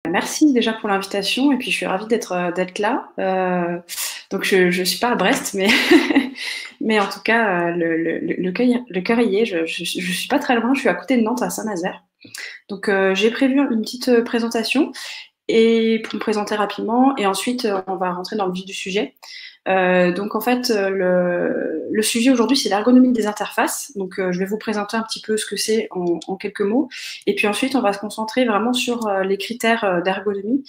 merci déjà pour l'invitation et puis je suis ravie d'être là. Donc je suis pas à Brest, mais mais en tout cas le cœur y est. Je suis pas très loin, je suis à côté de Nantes, à Saint-Nazaire. Donc j'ai prévu une petite présentation et pour me présenter rapidement et ensuite on va rentrer dans le vif du sujet. Donc en fait, le sujet aujourd'hui, c'est l'ergonomie des interfaces. Donc je vais vous présenter un petit peu ce que c'est en quelques mots. Et puis ensuite, on va se concentrer vraiment sur les critères d'ergonomie.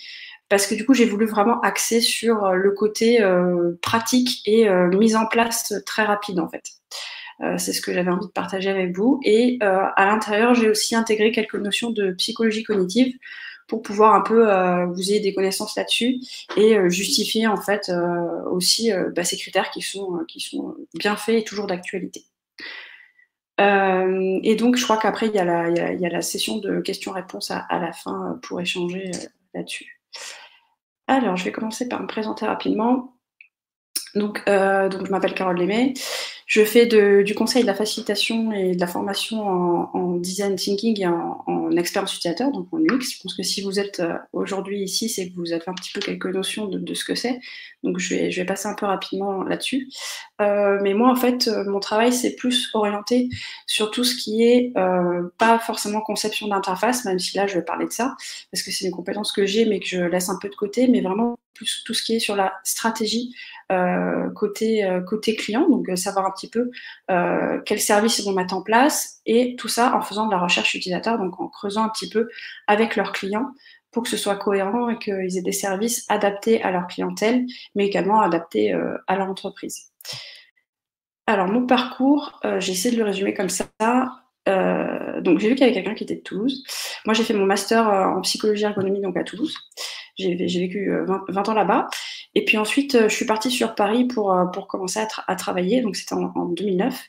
Parce que du coup, j'ai voulu vraiment axer sur le côté pratique et mise en place très rapide en fait. C'est ce que j'avais envie de partager avec vous. Et à l'intérieur, j'ai aussi intégré quelques notions de psychologie cognitive pour pouvoir un peu vous ayez des connaissances là-dessus et justifier en fait aussi ces critères qui sont bien faits et toujours d'actualité. Et donc, je crois qu'après, il y a la session de questions-réponses à la fin pour échanger là-dessus. Alors, je vais commencer par me présenter rapidement. Donc je m'appelle Carole Lémé. Je fais du conseil, de la facilitation et de la formation en design thinking et en expérience utilisateur, donc en UX. Je pense que si vous êtes aujourd'hui ici, c'est que vous avez un petit peu quelques notions de ce que c'est. Donc je vais passer un peu rapidement là-dessus. Mais moi, en fait, mon travail, c'est plus orienté sur tout ce qui est pas forcément conception d'interface, même si là, je vais parler de ça, parce que c'est une compétence que j'ai, mais que je laisse un peu de côté, mais vraiment plus tout ce qui est sur la stratégie côté client, donc savoir un petit peu quels services ils vont mettre en place, et tout ça en faisant de la recherche utilisateur, donc en creusant un petit peu avec leurs clients pour que ce soit cohérent et qu'ils aient des services adaptés à leur clientèle, mais également adaptés à leur entreprise. Alors, mon parcours, j'ai essayé de le résumer comme ça. Donc, j'ai vu qu'il y avait quelqu'un qui était de Toulouse. Moi, j'ai fait mon master en psychologie ergonomie donc à Toulouse. J'ai vécu 20 ans là-bas. Et puis ensuite, je suis partie sur Paris pour commencer à travailler. Donc, c'était en 2009.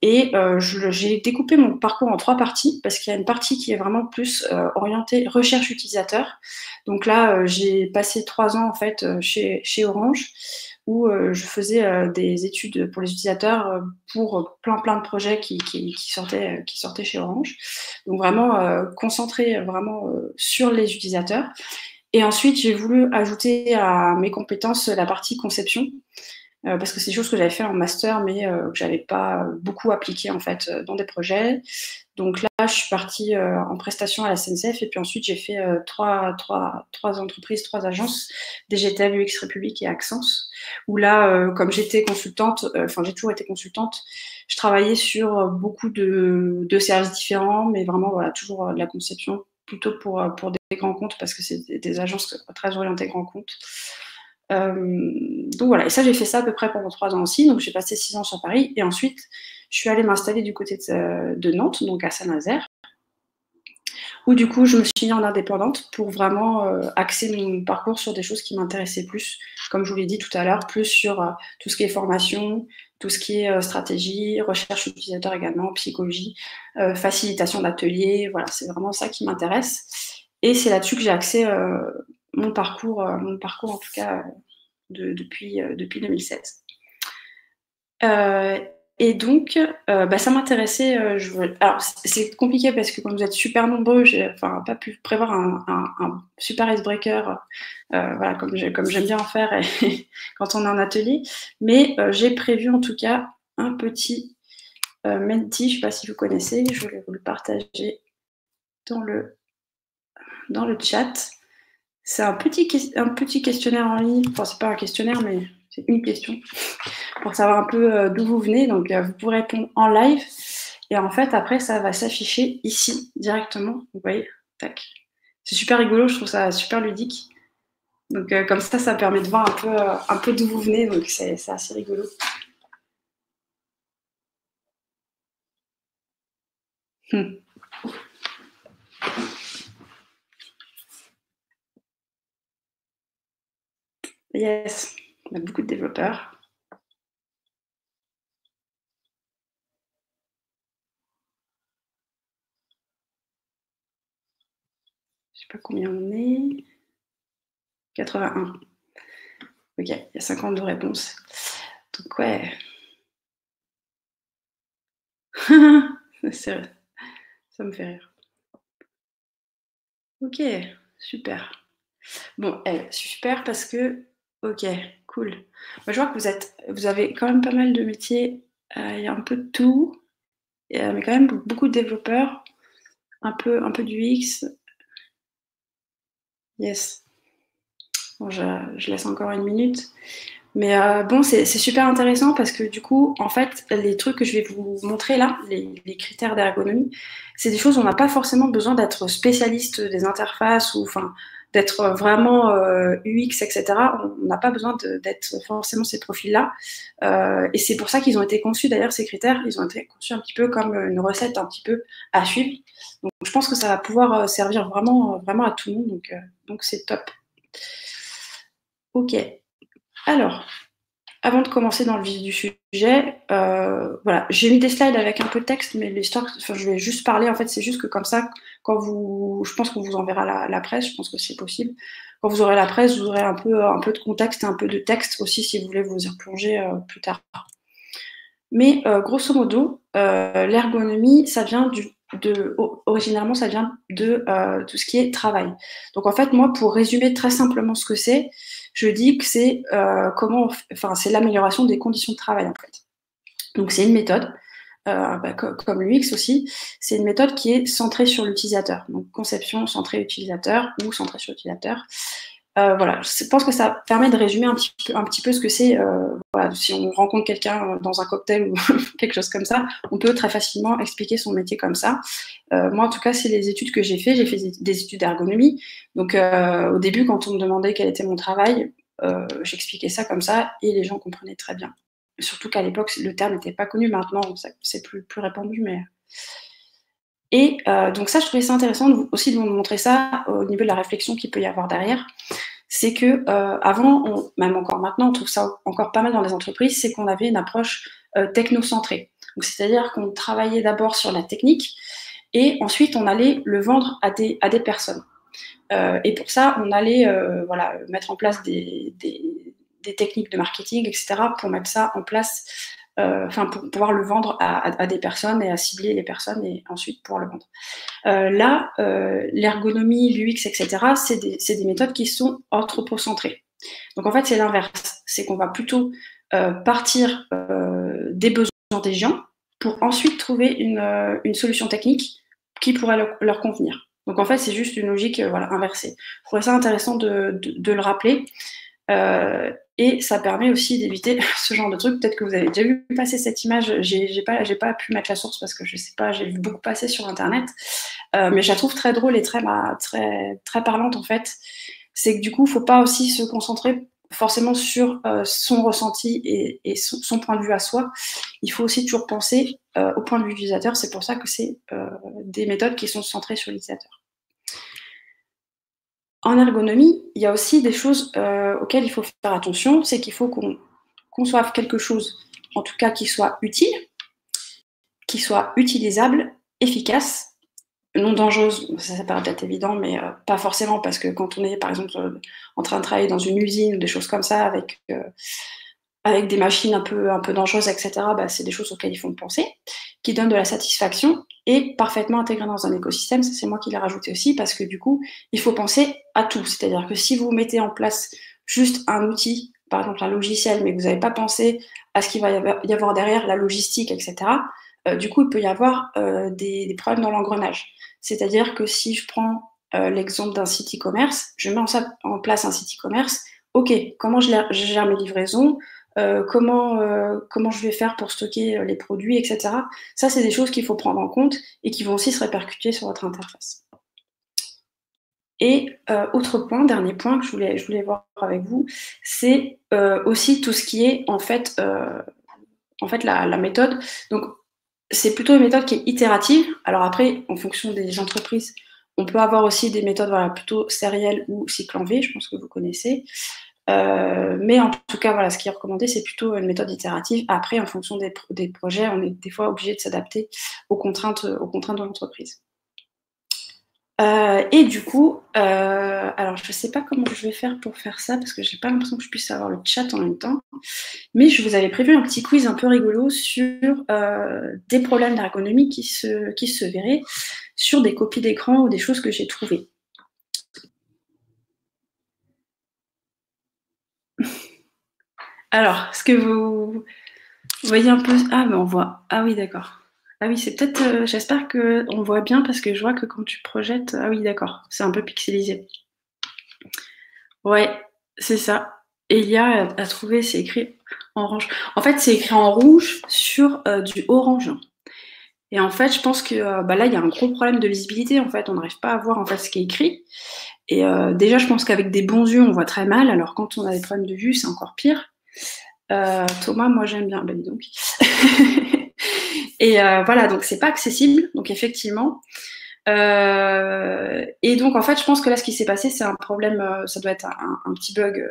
Et j'ai découpé mon parcours en 3 parties parce qu'il y a une partie qui est vraiment plus orientée recherche utilisateur. Donc là, j'ai passé 3 ans en fait chez Orange où je faisais des études pour les utilisateurs pour plein de projets qui sortaient chez Orange. Donc vraiment concentré vraiment sur les utilisateurs. Et ensuite, j'ai voulu ajouter à mes compétences la partie conception, parce que c'est des choses que j'avais fait en master, mais que j'avais pas beaucoup appliqué en fait dans des projets. Donc là, je suis partie en prestation à la SNCF et puis ensuite j'ai fait 3 entreprises, 3 agences, DGTL, UX République et Accence, où là, comme j'étais consultante, enfin j'ai toujours été consultante, je travaillais sur beaucoup de services différents, mais vraiment voilà, toujours de la conception, plutôt pour des grands comptes, parce que c'est des agences très orientées grands comptes. Donc voilà, et ça j'ai fait ça à peu près pendant 3 ans aussi, donc j'ai passé 6 ans sur Paris, et ensuite je suis allée m'installer du côté de Nantes, donc à Saint-Nazaire, où du coup je me suis mis en indépendante pour vraiment axer mon parcours sur des choses qui m'intéressaient plus, comme je vous l'ai dit tout à l'heure, plus sur tout ce qui est formation, tout ce qui est stratégie, recherche utilisateur également, psychologie, facilitation d'ateliers, voilà, c'est vraiment ça qui m'intéresse, et c'est là-dessus que j'ai axé mon parcours en tout cas depuis 2016. Et donc, ça m'intéressait. Alors, c'est compliqué parce que quand vous êtes super nombreux, j'ai pas pu prévoir un super icebreaker, voilà, comme j'aime bien en faire quand on est en atelier. Mais j'ai prévu en tout cas un petit Menti, je ne sais pas si vous connaissez, je voulais vous le partager dans le chat. C'est un petit questionnaire en ligne. Enfin, c'est pas un questionnaire, mais c'est une question pour savoir un peu d'où vous venez. Donc, vous pourrez répondre en live. Et en fait, après, ça va s'afficher ici, directement. Vous voyez, tac. C'est super rigolo, je trouve ça super ludique. Donc, comme ça permet de voir un peu d'où vous venez. Donc, c'est assez rigolo. Yes, on a beaucoup de développeurs. Je sais pas combien on est. 81. Ok, il y a 52 réponses. Donc ouais. Ça me fait rire. Ok. super. Bon, super parce que OK, cool. Moi, je vois que vous avez quand même pas mal de métiers, il y a un peu de tout, mais quand même beaucoup de développeurs, un peu d'UX. Yes. Bon, je laisse encore une minute. Mais bon, c'est super intéressant parce que du coup, en fait, les trucs que je vais vous montrer là, les critères d'ergonomie, c'est des choses où on n'a pas forcément besoin d'être spécialiste des interfaces ou enfin d'être vraiment UX, etc. On n'a pas besoin d'être forcément ces profils-là. Et c'est pour ça qu'ils ont été conçus, d'ailleurs, ces critères, ils ont été conçus un petit peu comme une recette un petit peu à suivre. Donc je pense que ça va pouvoir servir vraiment, vraiment à tout le monde, donc c'est top. Ok. Alors, avant de commencer dans le vif du sujet, voilà, j'ai mis des slides avec un peu de texte, mais l'histoire, enfin, je vais juste parler. En fait, c'est juste que comme ça, je pense qu'on vous enverra la presse. Je pense que c'est possible. Quand vous aurez la presse, vous aurez un peu de contexte et un peu de texte aussi, si vous voulez vous y replonger plus tard. Mais grosso modo, l'ergonomie, ça vient originairement, ça vient de tout ce qui est travail. Donc en fait, moi, pour résumer très simplement ce que c'est, je dis que c'est c'est l'amélioration des conditions de travail en fait. Donc c'est une méthode, comme l'UX aussi, c'est une méthode qui est centrée sur l'utilisateur. Donc conception centrée utilisateur ou centrée sur l'utilisateur. Voilà, je pense que ça permet de résumer un petit peu ce que c'est. Voilà, si on rencontre quelqu'un dans un cocktail ou quelque chose comme ça, on peut très facilement expliquer son métier comme ça. Moi, en tout cas, c'est les études que j'ai fait. J'ai fait des études d'ergonomie. Donc, au début, quand on me demandait quel était mon travail, j'expliquais ça comme ça et les gens comprenaient très bien. Surtout qu'à l'époque, le terme n'était pas connu. Maintenant, c'est plus répandu, mais... Et donc ça, je trouvais ça intéressant aussi de vous montrer ça au niveau de la réflexion qu'il peut y avoir derrière. C'est que avant, même encore maintenant, on trouve ça encore pas mal dans les entreprises, c'est qu'on avait une approche technocentrée. Donc c'est-à-dire qu'on travaillait d'abord sur la technique et ensuite on allait le vendre à des personnes. Et pour ça, on allait mettre en place des techniques de marketing, etc., pour mettre ça en place, pour pouvoir le vendre à des personnes et à cibler les personnes et ensuite pouvoir le vendre. Là, l'ergonomie, l'UX, etc., c'est des méthodes qui sont anthropocentrées. Donc en fait, c'est l'inverse. C'est qu'on va plutôt partir des besoins des gens pour ensuite trouver une solution technique qui pourrait leur convenir. Donc en fait, c'est juste une logique inversée. Je trouvais ça intéressant de le rappeler. Et ça permet aussi d'éviter ce genre de truc. Peut-être que vous avez déjà vu passer cette image. J'ai pas pu mettre la source parce que je sais pas, j'ai vu beaucoup passer sur Internet. Mais je la trouve très drôle et très parlante en fait. C'est que du coup, il ne faut pas aussi se concentrer forcément sur son ressenti et son point de vue à soi. Il faut aussi toujours penser au point de vue utilisateur. C'est pour ça que c'est des méthodes qui sont centrées sur l'utilisateur. En ergonomie, il y a aussi des choses auxquelles il faut faire attention. C'est qu'il faut qu'on conçoive quelque chose, en tout cas qui soit utile, qui soit utilisable, efficace, non dangereuse, ça paraît peut-être évident, mais pas forcément, parce que quand on est, par exemple, en train de travailler dans une usine ou des choses comme ça, avec des machines un peu dangereuses, etc., c'est des choses auxquelles il faut penser, qui donnent de la satisfaction et parfaitement intégrées dans un écosystème. Ça, c'est moi qui l'ai rajouté aussi, parce que du coup, il faut penser à tout. C'est-à-dire que si vous mettez en place juste un outil, par exemple un logiciel, mais que vous n'avez pas pensé à ce qu'il va y avoir derrière, la logistique, etc., du coup, il peut y avoir des problèmes dans l'engrenage. C'est-à-dire que si je prends l'exemple d'un site e-commerce, je mets en place un site e-commerce, ok, comment je gère mes livraisons, comment je vais faire pour stocker les produits, etc. Ça, c'est des choses qu'il faut prendre en compte et qui vont aussi se répercuter sur votre interface. Et autre point, dernier point que je voulais voir avec vous, c'est aussi tout ce qui est en fait la méthode. Donc, c'est plutôt une méthode qui est itérative. Alors après, en fonction des entreprises, on peut avoir aussi des méthodes plutôt sérielles ou cycle en V, je pense que vous connaissez. Mais en tout cas, ce qui est recommandé, c'est plutôt une méthode itérative. Après, en fonction des projets, on est des fois obligé de s'adapter aux contraintes de l'entreprise. Et du coup, alors je ne sais pas comment je vais faire pour faire ça, parce que je n'ai pas l'impression que je puisse avoir le chat en même temps. Mais je vous avais prévu un petit quiz un peu rigolo sur des problèmes d'ergonomie qui se verraient sur des copies d'écran ou des choses que j'ai trouvées. Alors, est-ce que vous voyez un peu... Ah, mais on voit... Ah oui, d'accord. Ah oui, c'est peut-être... J'espère qu'on voit bien parce que je vois que quand tu projettes... Ah oui, d'accord. C'est un peu pixelisé. Ouais, c'est ça. Et il y a à trouver, c'est écrit en orange. En fait, c'est écrit en rouge sur du orange. Et en fait, je pense que là, il y a un gros problème de lisibilité. En fait, on n'arrive pas à voir en fait ce qui est écrit. Et déjà, je pense qu'avec des bons yeux, on voit très mal. Alors, quand on a des problèmes de vue, c'est encore pire. Thomas, moi, j'aime bien. Ben, dis donc. Et voilà, donc c'est pas accessible. Donc, effectivement. Et donc, en fait, je pense que là, ce qui s'est passé, c'est un problème. Ça doit être un petit bug.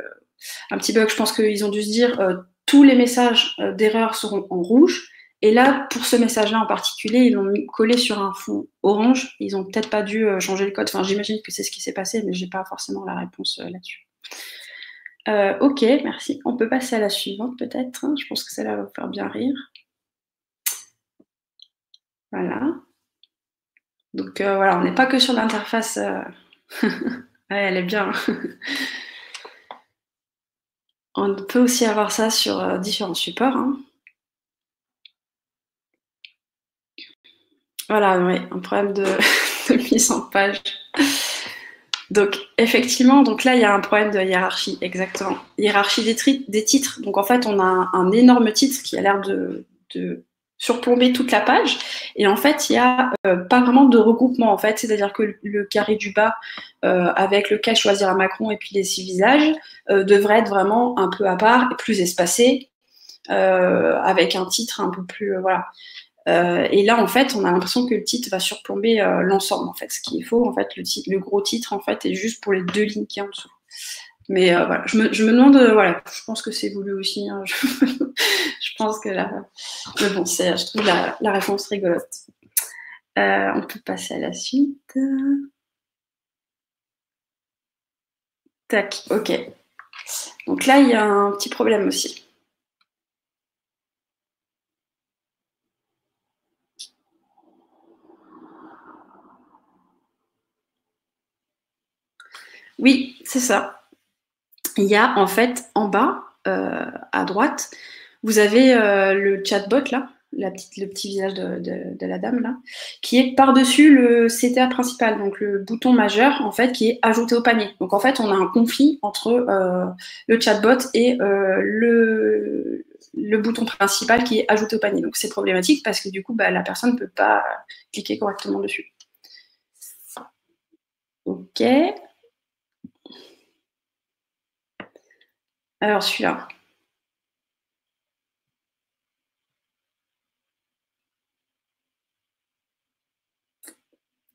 Un petit bug. Je pense qu'ils ont dû se dire tous les messages d'erreur seront en rouge. Et là, pour ce message-là en particulier, ils l'ont collé sur un fond orange. Ils n'ont peut-être pas dû changer le code. Enfin, j'imagine que c'est ce qui s'est passé, mais j'ai pas forcément la réponse là-dessus. Ok, merci. On peut passer à la suivante, peut-être. Je pense que celle-là va vous faire bien rire. Voilà. Donc voilà, on n'est pas que sur l'interface. Ouais, elle est bien. On peut aussi avoir ça sur différents supports. Hein. Voilà, oui, un problème de mise en page. Donc, effectivement, donc là, il y a un problème de hiérarchie, exactement. Hiérarchie des titres. Donc, en fait, on a un énorme titre qui a l'air de surplomber toute la page. Et en fait, il n'y a pas vraiment de regroupement, en fait. C'est-à-dire que le carré du bas, avec le cas choisir à Macron et puis les 6 visages, devrait être vraiment un peu à part et plus espacé, avec un titre un peu plus... voilà. Et là, en fait, on a l'impression que le titre va surplomber l'ensemble. En fait, ce qu'il faut, en fait, le gros titre, en fait, est juste pour les 2 lignes qui sont en dessous. Mais voilà, je me demande, voilà, je pense que c'est voulu aussi. Hein, je pense que là, mais bon, je trouve la réponse rigolote. On peut passer à la suite. Tac, ok. Donc là, il y a un petit problème aussi. Oui, c'est ça. Il y a en fait en bas, à droite, vous avez le chatbot là, le petit visage de la dame là, qui est par-dessus le CTA principal, donc le bouton majeur en fait qui est ajouté au panier. Donc en fait on a un conflit entre le chatbot et le bouton principal qui est ajouté au panier. Donc c'est problématique parce que du coup la personne ne peut pas cliquer correctement dessus. Ok. Alors celui-là.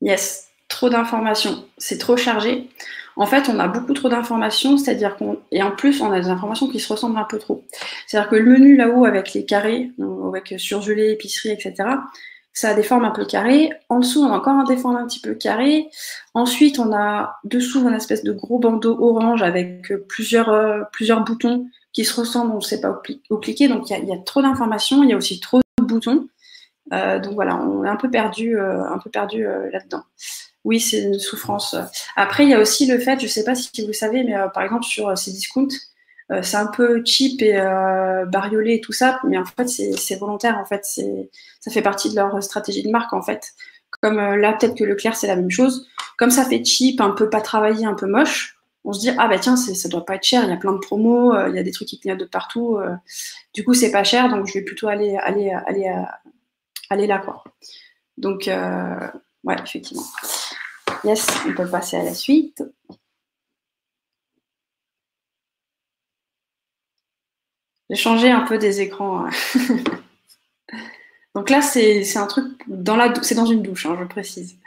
Yes, trop d'informations, c'est trop chargé. En fait, on a beaucoup trop d'informations, c'est-à-dire et en plus, on a des informations qui se ressemblent un peu trop. C'est-à-dire que le menu là-haut avec les carrés, avec surgelé, épicerie, etc., ça a des formes un peu carrées. En dessous, on a encore des formes un petit peu carrées. Ensuite, on a dessous une espèce de gros bandeau orange avec plusieurs boutons qui se ressemblent, on ne sait pas où cliquer. Donc, il y a trop d'informations, il y a aussi trop de boutons. Donc voilà, on est un peu perdu là-dedans. Oui, c'est une souffrance. Après, il y a aussi le fait, je ne sais pas si vous savez, mais par exemple sur ces discounts, c'est un peu cheap et bariolé et tout ça, mais en fait, c'est volontaire. En fait, ça fait partie de leur stratégie de marque. En fait, comme là, peut-être que Leclerc, c'est la même chose. Comme ça fait cheap, un peu pas travaillé, un peu moche, on se dit ah bah tiens, ça doit pas être cher. Il y a plein de promos, il y a des trucs qui clignotent de partout. Du coup, c'est pas cher, donc je vais plutôt aller là, quoi. Donc, ouais, effectivement. Yes, on peut passer à la suite. J'ai changé un peu des écrans. Donc là, c'est un truc c'est dans une douche, hein, je précise.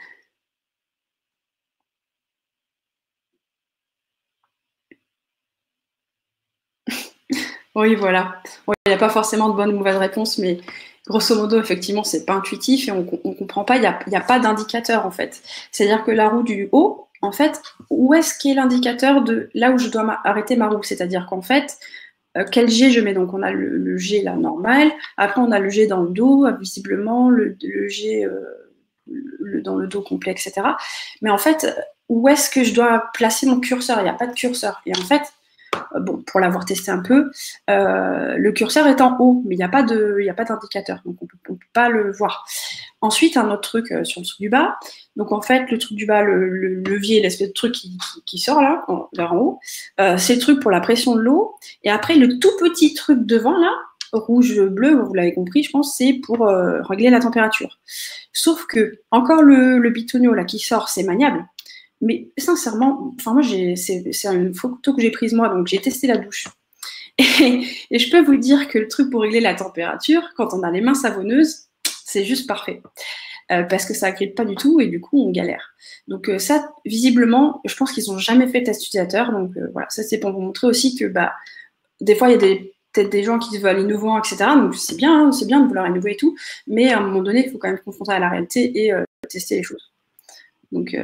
Oui, voilà. Bon, il n'y a pas forcément de bonne ou mauvaise réponse, mais grosso modo, effectivement, c'est pas intuitif et on comprend pas. Il y a pas d'indicateur en fait. C'est-à-dire que la roue du haut, en fait, où est-ce qu'est l'indicateur de là où je dois arrêter ma roue? C'est-à-dire qu'en fait, quel G je mets? Donc on a le G là normal. Après on a le G dans le dos, visiblement le G dans le dos complet, etc. Mais en fait, où est-ce que je dois placer mon curseur? Il n'y a pas de curseur. Et en fait, bon, pour l'avoir testé un peu, le curseur est en haut, mais il n'y a pas d'indicateur, donc on ne peut pas le voir. Ensuite, un autre truc sur le truc du bas. Donc en fait, le truc du bas, le levier, l'espèce de truc qui sort là, vers en haut, c'est le truc pour la pression de l'eau. Et après, le tout petit truc devant là, rouge, bleu, vous l'avez compris, je pense, c'est pour régler la température. Sauf que, encore le bitonio là qui sort, c'est maniable. Mais sincèrement, enfin moi, c'est une photo que j'ai prise moi, donc j'ai testé la douche. Et je peux vous dire que le truc pour régler la température, quand on a les mains savonneuses, c'est juste parfait. Parce que ça agrippe pas du tout et du coup, on galère. Donc ça, visiblement, je pense qu'ils n'ont jamais fait test utilisateur. Donc voilà, ça c'est pour vous montrer aussi que des fois, il y a peut-être des gens qui veulent innovants, etc. Donc c'est bien de vouloir innover et tout. Mais à un moment donné, il faut quand même se confronter à la réalité et tester les choses. Donc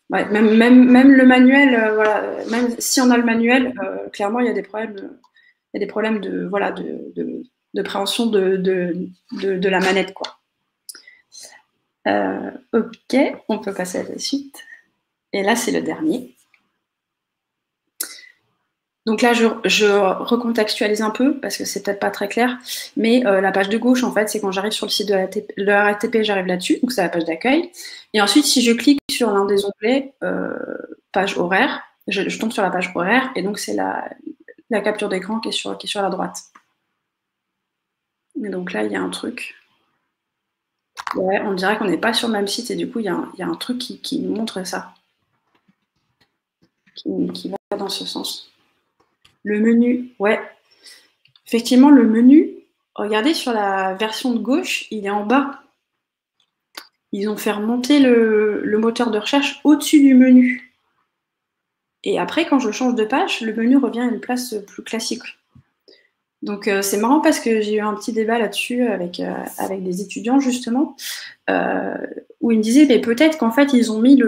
ouais, même le manuel, voilà, même si on a le manuel, clairement, il y a des problèmes de préhension de la manette, quoi. Ok, on peut passer à la suite. Et là, c'est le dernier. Donc là, je recontextualise un peu parce que c'est peut-être pas très clair, mais la page de gauche, en fait, c'est quand j'arrive sur le site de la RATP, j'arrive là-dessus, donc c'est la page d'accueil. Et ensuite, si je clique sur l'un des onglets, page horaire, je tombe sur la page horaire, et donc c'est la capture d'écran qui est sur la droite. Et donc là, il y a un truc. Ouais, on dirait qu'on n'est pas sur le même site, et du coup, il y a un truc qui nous montre ça, qui va dans ce sens. Le menu, ouais. Effectivement, le menu, regardez sur la version de gauche, il est en bas. Ils ont fait remonter le moteur de recherche au-dessus du menu. Et après, quand je change de page, le menu revient à une place plus classique. Donc c'est marrant parce que j'ai eu un petit débat là-dessus avec des étudiants, justement, où ils me disaient, mais peut-être qu'en fait, ils ont mis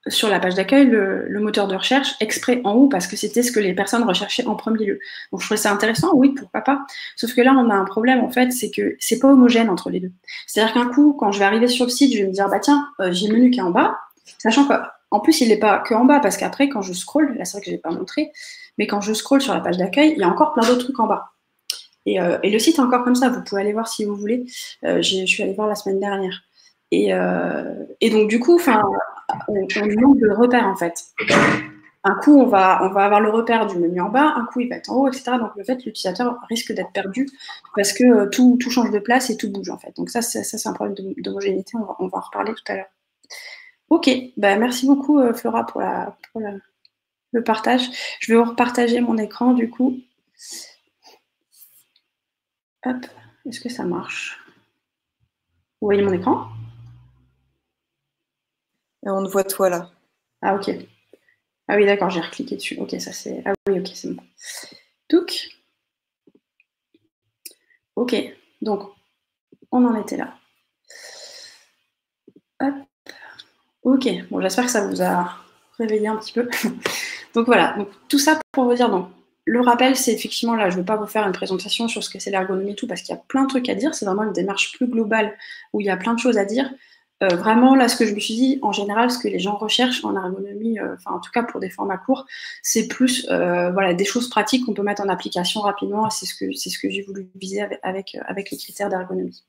sur la page d'accueil le moteur de recherche exprès en haut parce que c'était ce que les personnes recherchaient en premier lieu. Donc je trouvais ça intéressant, oui, pourquoi pas. Sauf que là, on a un problème, en fait, c'est que c'est pas homogène entre les deux. C'est-à-dire qu'un coup, quand je vais arriver sur le site, je vais me dire, bah tiens, j'ai le menu qui est en bas, sachant qu'en plus, il n'est pas que en bas, parce qu'après, quand je scrolle, là c'est vrai que je n'ai pas montré, mais quand je scrolle sur la page d'accueil, il y a encore plein d'autres trucs en bas. Et le site est encore comme ça, vous pouvez aller voir si vous voulez. Je suis allée voir la semaine dernière. Et donc, du coup, on manque de repères, en fait. Un coup, on va avoir le repère du menu en bas, un coup, il va être en haut, etc. Donc, en fait, l'utilisateur risque d'être perdu parce que tout change de place et tout bouge, en fait. Donc, ça c'est un problème d'homogénéité. On va en reparler tout à l'heure. Ok, merci beaucoup, Flora, pour le partage. Je vais vous repartager mon écran, du coup. Hop, est-ce que ça marche? Vous voyez mon écran? Et on te voit toi là. Ah ok. Ah oui d'accord, j'ai recliqué dessus. Ok, ça c'est. Ah oui ok, c'est bon. Touc. Ok, donc on en était là. Hop. Ok, bon j'espère que ça vous a réveillé un petit peu. Donc voilà, donc, tout ça pour vous dire, donc le rappel c'est effectivement là, je ne vais pas vous faire une présentation sur ce que c'est l'ergonomie et tout, parce qu'il y a plein de trucs à dire, c'est vraiment une démarche plus globale où il y a plein de choses à dire. Vraiment, là, ce que je me suis dit, en général, ce que les gens recherchent en ergonomie, en tout cas pour des formats courts, c'est plus des choses pratiques qu'on peut mettre en application rapidement, et c'est ce que j'ai voulu viser avec les critères d'ergonomie.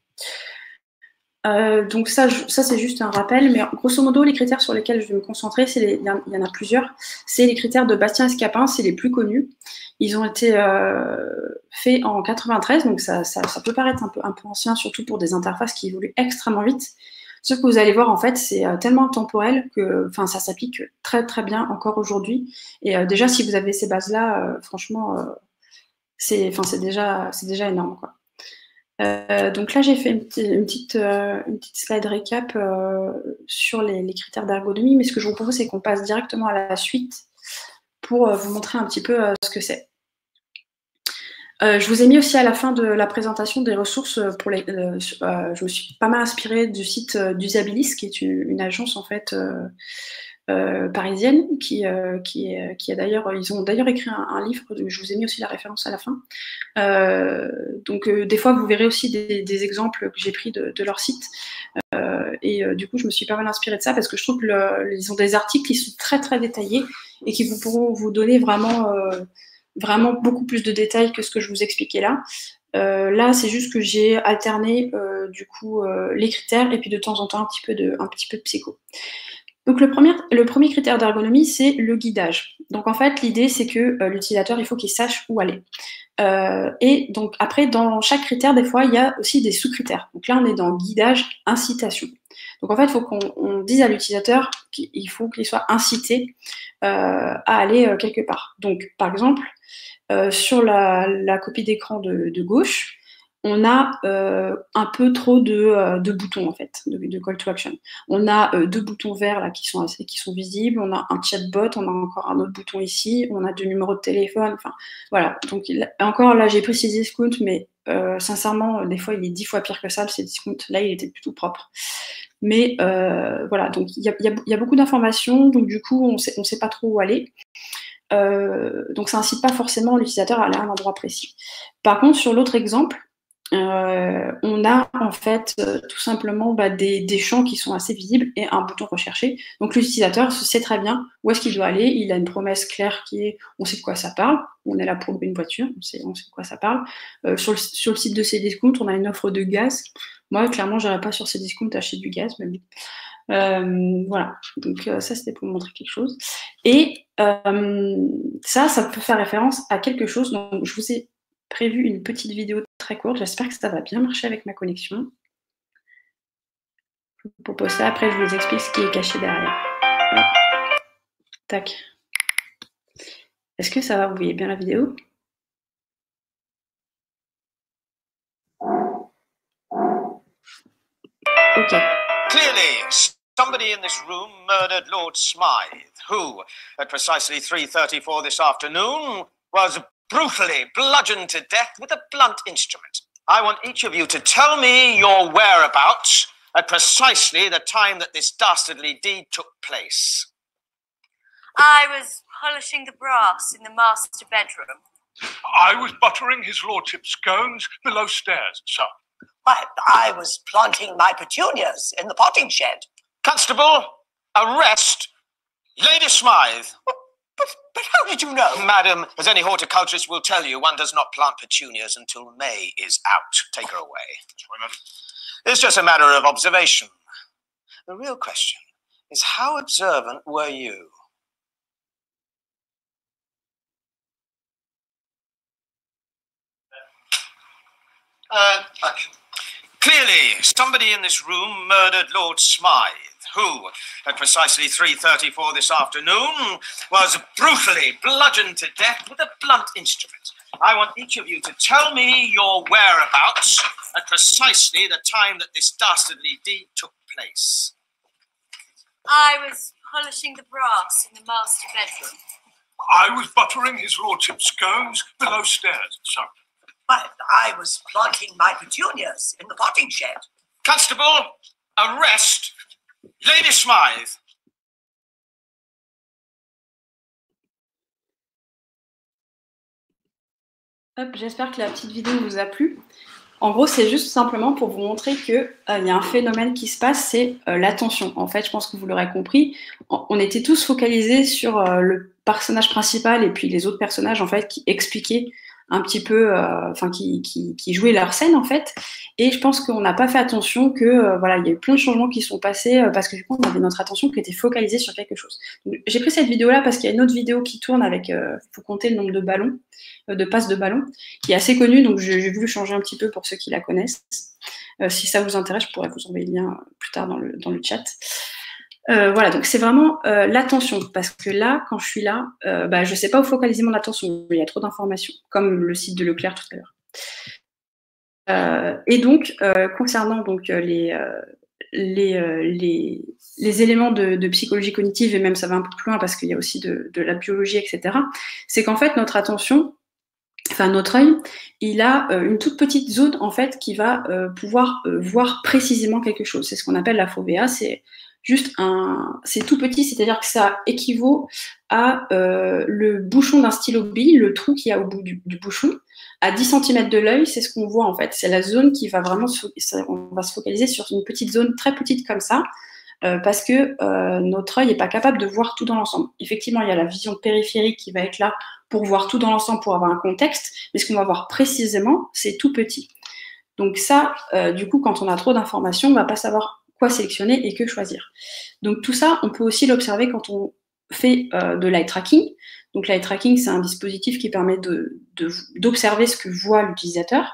Donc ça c'est juste un rappel, mais grosso modo, les critères sur lesquels je vais me concentrer, il y en a plusieurs. C'est les critères de Bastien Escapin, c'est les plus connus. Ils ont été faits en 93, donc ça peut paraître un peu ancien, surtout pour des interfaces qui évoluent extrêmement vite. Sauf que vous allez voir, en fait, c'est tellement temporel que ça s'applique très très bien encore aujourd'hui. Et déjà, si vous avez ces bases-là, franchement, c'est déjà énorme, quoi. Donc là, j'ai fait une petite slide récap sur les critères d'ergonomie, mais ce que je vous propose, c'est qu'on passe directement à la suite pour vous montrer un petit peu ce que c'est. Je vous ai mis aussi à la fin de la présentation des ressources je me suis pas mal inspirée du site d'Usabilis, qui est une agence en fait parisienne, qui a d'ailleurs, ils ont d'ailleurs écrit un livre. Je vous ai mis aussi la référence à la fin. Donc des fois, vous verrez aussi des exemples que j'ai pris de leur site. et du coup, je me suis pas mal inspirée de ça parce que je trouve qu'ils ont des articles qui sont très, très détaillés et qui pourront vous donner vraiment, vraiment beaucoup plus de détails que ce que je vous expliquais là. Là, c'est juste que j'ai alterné du coup les critères et puis de temps en temps un petit peu de psycho. Donc le premier critère d'ergonomie, c'est le guidage. Donc en fait, l'idée, c'est que l'utilisateur, il faut qu'il sache où aller. Et donc après, dans chaque critère, des fois, il y a aussi des sous-critères. Donc là, on est dans guidage, incitation. Donc en fait, il faut qu'on dise à l'utilisateur qu'il faut qu'il soit incité à aller quelque part. Donc par exemple, sur la copie d'écran de gauche, on a un peu trop de boutons en fait, de call to action. On a 2 boutons verts là qui sont visibles, on a un chatbot, on a encore un autre bouton ici, on a 2 numéros de téléphone, enfin voilà. Donc encore là j'ai pris Cdiscount, mais sincèrement des fois il est 10 fois pire que ça, le Cdiscount. Là il était plutôt propre. Mais voilà, donc il y a beaucoup d'informations, donc du coup on sait pas trop où aller. Donc ça incite pas forcément l'utilisateur à aller à un endroit précis. Par contre, sur l'autre exemple, on a en fait tout simplement des champs qui sont assez visibles et un bouton recherché. Donc l'utilisateur sait très bien où est-ce qu'il doit aller. Il a une promesse claire qui est on sait de quoi ça parle. On est là pour louer une voiture, on sait de quoi ça parle. Sur le site de Cdiscount, on a une offre de gaz. Moi, clairement, j'irais pas sur Cdiscount acheter du gaz, mais bon. Voilà, donc ça c'était pour vous montrer quelque chose. Et ça peut faire référence à quelque chose. Donc je vous ai prévu une petite vidéo très courte. J'espère que ça va bien marcher avec ma connexion. Je vous propose ça. Après, je vous explique ce qui est caché derrière. Hop. Tac. Est-ce que ça va? Vous voyez bien la vidéo? Ok. Clearly, somebody in this room murdered Lord Smythe, who, at precisely 3:34 this afternoon, was brutally bludgeoned to death with a blunt instrument. I want each of you to tell me your whereabouts at precisely the time that this dastardly deed took place. I was polishing the brass in the master bedroom. I was buttering his lordship's scones below stairs, sir. Why, I was planting my petunias in the potting shed. Constable, arrest Lady Smythe. But how did you know? Madam, as any horticulturist will tell you, one does not plant petunias until May is out. Take her away. Sorry, madam. It's just a matter of observation. The real question is, how observant were you? Clearly, somebody in this room murdered Lord Smythe, who, at precisely 3:34 this afternoon, was brutally bludgeoned to death with a blunt instrument. I want each of you to tell me your whereabouts at precisely the time that this dastardly deed took place. I was polishing the brass in the master bedroom. I was buttering his lordship's scones below stairs, sir. Why, I was planting my petunias in the potting shed. Constable, arrest Lady Smythe. Hop, j'espère que la petite vidéo vous a plu. En gros, c'est juste simplement pour vous montrer qu'il y a un phénomène qui se passe, c'est l'attention. En fait, je pense que vous l'aurez compris, on était tous focalisés sur le personnage principal et puis les autres personnages en fait qui expliquaient un petit peu, qui jouaient leur scène en fait. Et je pense qu'on n'a pas fait attention que voilà, il y a eu plein de changements qui sont passés parce que du coup, on avait notre attention qui était focalisée sur quelque chose. J'ai pris cette vidéo-là parce qu'il y a une autre vidéo qui tourne avec, faut compter le nombre de ballons, de passes de ballon, qui est assez connue, donc j'ai voulu changer un petit peu pour ceux qui la connaissent. Si ça vous intéresse, je pourrais vous envoyer le lien plus tard dans le chat. Voilà, donc c'est vraiment l'attention, parce que là, quand je suis là, je ne sais pas où focaliser mon attention, il y a trop d'informations, comme le site de Leclerc tout à l'heure. Et donc, concernant donc, les éléments de psychologie cognitive, et même ça va un peu plus loin parce qu'il y a aussi de la biologie, etc., c'est qu'en fait, notre attention, enfin notre œil, il a une toute petite zone en fait qui va pouvoir voir précisément quelque chose. C'est ce qu'on appelle la fovea, c'est juste c'est tout petit, c'est-à-dire que ça équivaut à le bouchon d'un stylo bille, le trou qu'il y a au bout du bouchon, à 10 cm de l'œil, c'est ce qu'on voit en fait. C'est la zone qui va vraiment, on va se focaliser sur une petite zone très petite comme ça, parce que notre œil n'est pas capable de voir tout dans l'ensemble. Effectivement, il y a la vision périphérique qui va être là pour voir tout dans l'ensemble, pour avoir un contexte, mais ce qu'on va voir précisément, c'est tout petit. Donc ça, du coup, quand on a trop d'informations, on ne va pas savoir quoi sélectionner et que choisir. Donc tout ça, on peut aussi l'observer quand on fait de l'eye tracking. Donc l'eye tracking, c'est un dispositif qui permet d'observer ce que voit l'utilisateur.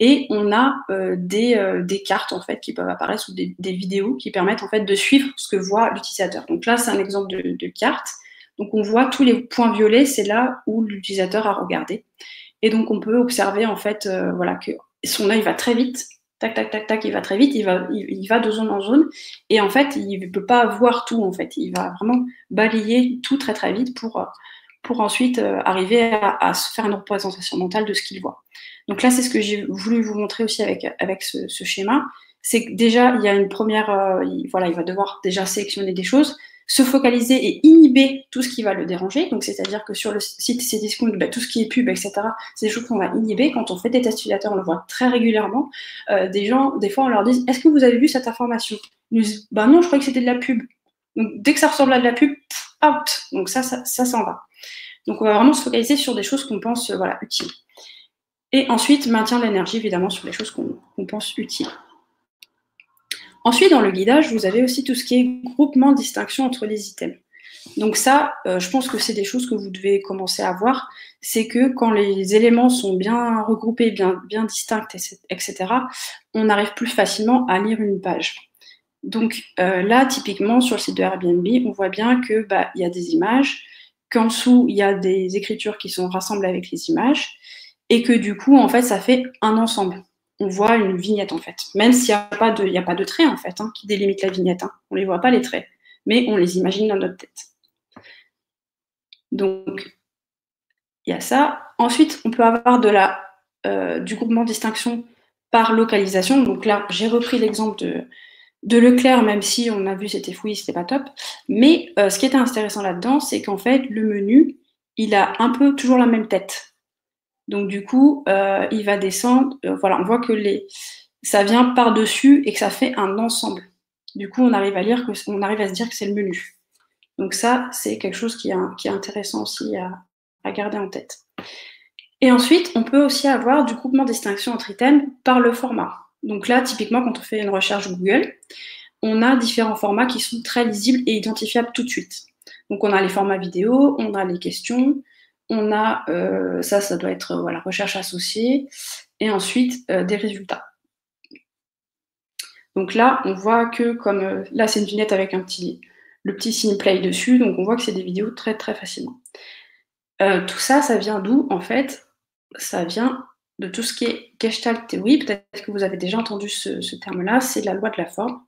Et on a des cartes en fait qui peuvent apparaître ou des vidéos qui permettent en fait de suivre ce que voit l'utilisateur. Donc là, c'est un exemple de carte. Donc on voit tous les points violets, c'est là où l'utilisateur a regardé. Et donc on peut observer en fait voilà, que son œil va très vite, tac, tac, tac, tac, il va très vite, il va de zone en zone, et en fait, il ne peut pas voir tout, en fait. Il va vraiment balayer tout très, très vite pour ensuite arriver à se faire une représentation mentale de ce qu'il voit. Donc là, c'est ce que j'ai voulu vous montrer aussi avec ce schéma, c'est que déjà, il y a une première, voilà, il va devoir déjà sélectionner des choses, se focaliser et inhiber tout ce qui va le déranger. Donc, c'est-à-dire que sur le site Cdiscount, tout ce qui est pub, etc., c'est des choses qu'on va inhiber. Quand on fait des tests utilisateurs, on le voit très régulièrement. Des gens, des fois, on leur dit « Est-ce que vous avez vu cette information ?» Ils nous disent « Bah non, je croyais que c'était de la pub. » Donc, dès que ça ressemble à de la pub, out. Donc, ça s'en va. Donc, on va vraiment se focaliser sur des choses qu'on pense voilà, utiles. Et ensuite, maintien de l'énergie, évidemment, sur les choses qu'on pense utiles. Ensuite, dans le guidage, vous avez aussi tout ce qui est groupement, distinction entre les items. Donc ça, je pense que c'est des choses que vous devez commencer à voir. C'est que quand les éléments sont bien regroupés, bien distincts, etc., on arrive plus facilement à lire une page. Donc là, typiquement, sur le site de Airbnb, on voit bien que y a des images, qu'en dessous, il y a des écritures qui sont rassemblées avec les images, et que du coup, en fait, ça fait un ensemble. On voit une vignette, en fait. Même s'il n'y a pas de traits, en fait, qui délimitent la vignette. On ne les voit pas, les traits. Mais on les imagine dans notre tête. Donc, il y a ça. Ensuite, on peut avoir du groupement distinction par localisation. Donc là, j'ai repris l'exemple de Leclerc, même si on a vu c'était fouillis, c'était pas top. Mais ce qui était intéressant là-dedans, c'est qu'en fait, le menu, il a un peu toujours la même tête. Donc du coup, il va descendre. Voilà, on voit que ça vient par-dessus et que ça fait un ensemble. Du coup, on arrive à se dire que c'est le menu. Donc ça, c'est quelque chose qui est intéressant aussi à garder en tête. Et ensuite, on peut aussi avoir du groupement distinction entre items par le format. Donc là, typiquement, quand on fait une recherche Google, on a différents formats qui sont très lisibles et identifiables tout de suite. Donc on a les formats vidéo, on a les questions, on a, ça doit être voilà, recherche associée, et ensuite des résultats. Donc là, on voit que comme là, c'est une vignette avec le petit signe play dessus, donc on voit que c'est des vidéos très très facilement. Tout ça, ça vient d'où? En fait, ça vient de tout ce qui est Gestalt théorie. Peut-être que vous avez déjà entendu ce terme-là, c'est la loi de la forme.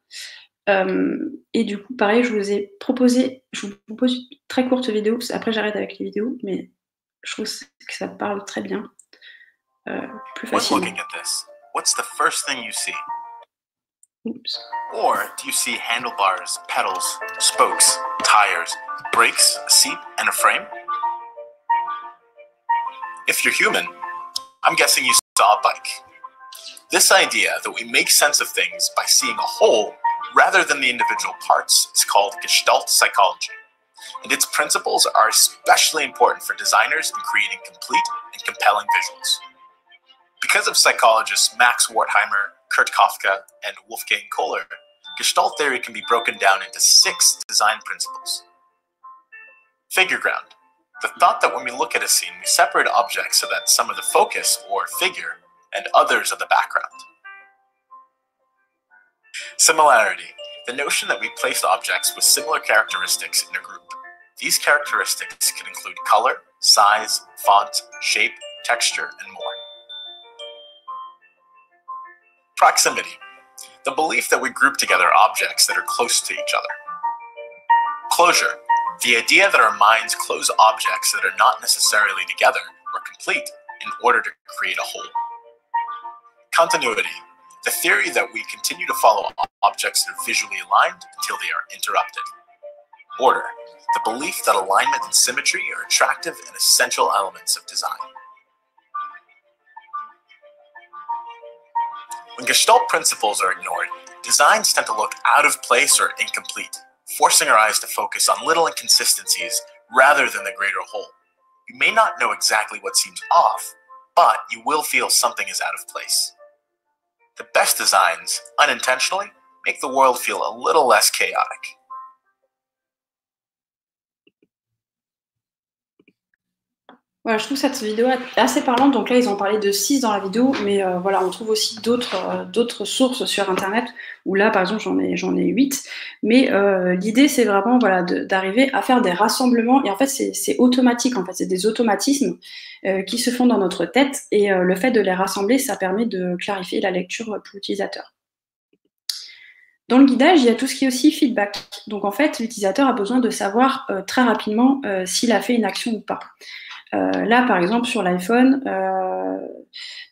Et du coup, pareil, je vous propose une très courte vidéo. Après, j'arrête avec les vidéos, mais je trouve que ça parle très bien. Plus facilement. When looking at this, what's the first thing you see? Oops. Or do you see handlebars, pedals, spokes, tires, brakes, a seat, and a frame? If you're human, I'm guessing you saw a bike. This idea that we make sense of things by seeing a whole rather than the individual parts is called Gestalt psychology, and its principles are especially important for designers in creating complete and compelling visuals. Because of psychologists Max Wertheimer, Kurt Koffka, and Wolfgang Kohler, Gestalt theory can be broken down into 6 design principles. Figure ground. The thought that when we look at a scene, we separate objects so that some are the focus, or figure, and others are the background. Similarity. The notion that we place objects with similar characteristics in a group. These characteristics can include color, size, font, shape, texture, and more. Proximity. The belief that we group together objects that are close to each other. Closure. The idea that our minds close objects that are not necessarily together or complete in order to create a whole. Continuity. The theory that we continue to follow objects that are visually aligned until they are interrupted. Order, the belief that alignment and symmetry are attractive and essential elements of design. When Gestalt principles are ignored, designs tend to look out of place or incomplete, forcing our eyes to focus on little inconsistencies rather than the greater whole. You may not know exactly what seems off, but you will feel something is out of place. The best designs, unintentionally, make the world feel a little less chaotic. Voilà, je trouve cette vidéo assez parlante. Donc là, ils ont parlé de 6 dans la vidéo, mais voilà, on trouve aussi d'autres sources sur Internet, où là, par exemple, j'en ai 8. Mais l'idée, c'est vraiment voilà, d'arriver à faire des rassemblements. Et en fait, c'est automatique, en fait. C'est des automatismes qui se font dans notre tête. Et le fait de les rassembler, ça permet de clarifier la lecture pour l'utilisateur. Dans le guidage, il y a tout ce qui est aussi feedback. Donc en fait, l'utilisateur a besoin de savoir très rapidement s'il a fait une action ou pas. Là, par exemple, sur l'iPhone,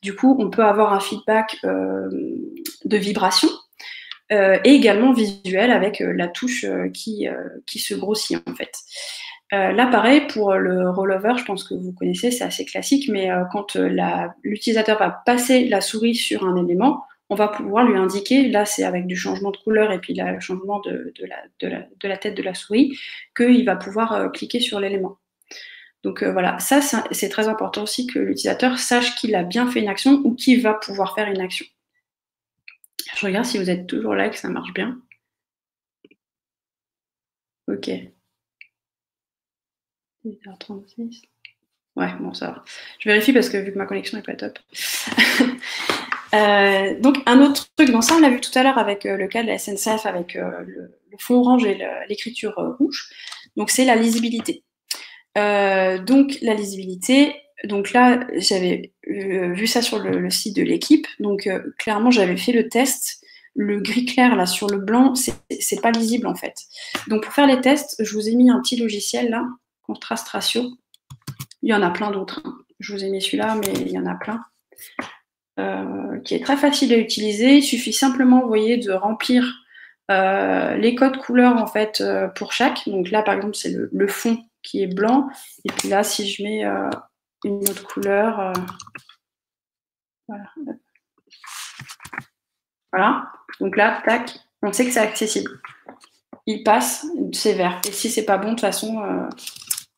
du coup, on peut avoir un feedback de vibration et également visuel avec la touche qui se grossit, en fait. Là, pareil, pour le rollover, je pense que vous connaissez, c'est assez classique, mais quand l'utilisateur va passer la souris sur un élément, on va pouvoir lui indiquer, là c'est avec du changement de couleur et puis le changement de la tête de la souris, qu'il va pouvoir cliquer sur l'élément. Donc voilà, ça c'est très important aussi que l'utilisateur sache qu'il a bien fait une action ou qu'il va pouvoir faire une action. Je regarde si vous êtes toujours là et que ça marche bien. Ok. 10h36. Ouais, bon, ça va. Je vérifie parce que vu que ma connexion n'est pas top. Donc, un autre truc, dans ça, on l'a vu tout à l'heure avec le cas de la SNCF, avec le fond orange et l'écriture rouge. Donc, c'est la lisibilité. Donc, la lisibilité, donc là, j'avais vu ça sur le site de l'équipe. Donc, clairement, j'avais fait le test. Le gris clair, là, sur le blanc, c'est pas lisible, en fait. Donc, pour faire les tests, je vous ai mis un petit logiciel, là, Contrast Ratio. Il y en a plein d'autres. Hein. Je vous ai mis celui-là, mais il y en a plein. Qui est très facile à utiliser. Il suffit simplement, vous voyez, de remplir les codes couleurs, en fait, pour chaque. Donc là, par exemple, c'est le fond qui est blanc. Et puis là, si je mets une autre couleur, voilà. Voilà. Donc là, tac, on sait que c'est accessible. Il passe, c'est vert. Et si c'est pas bon, de toute façon,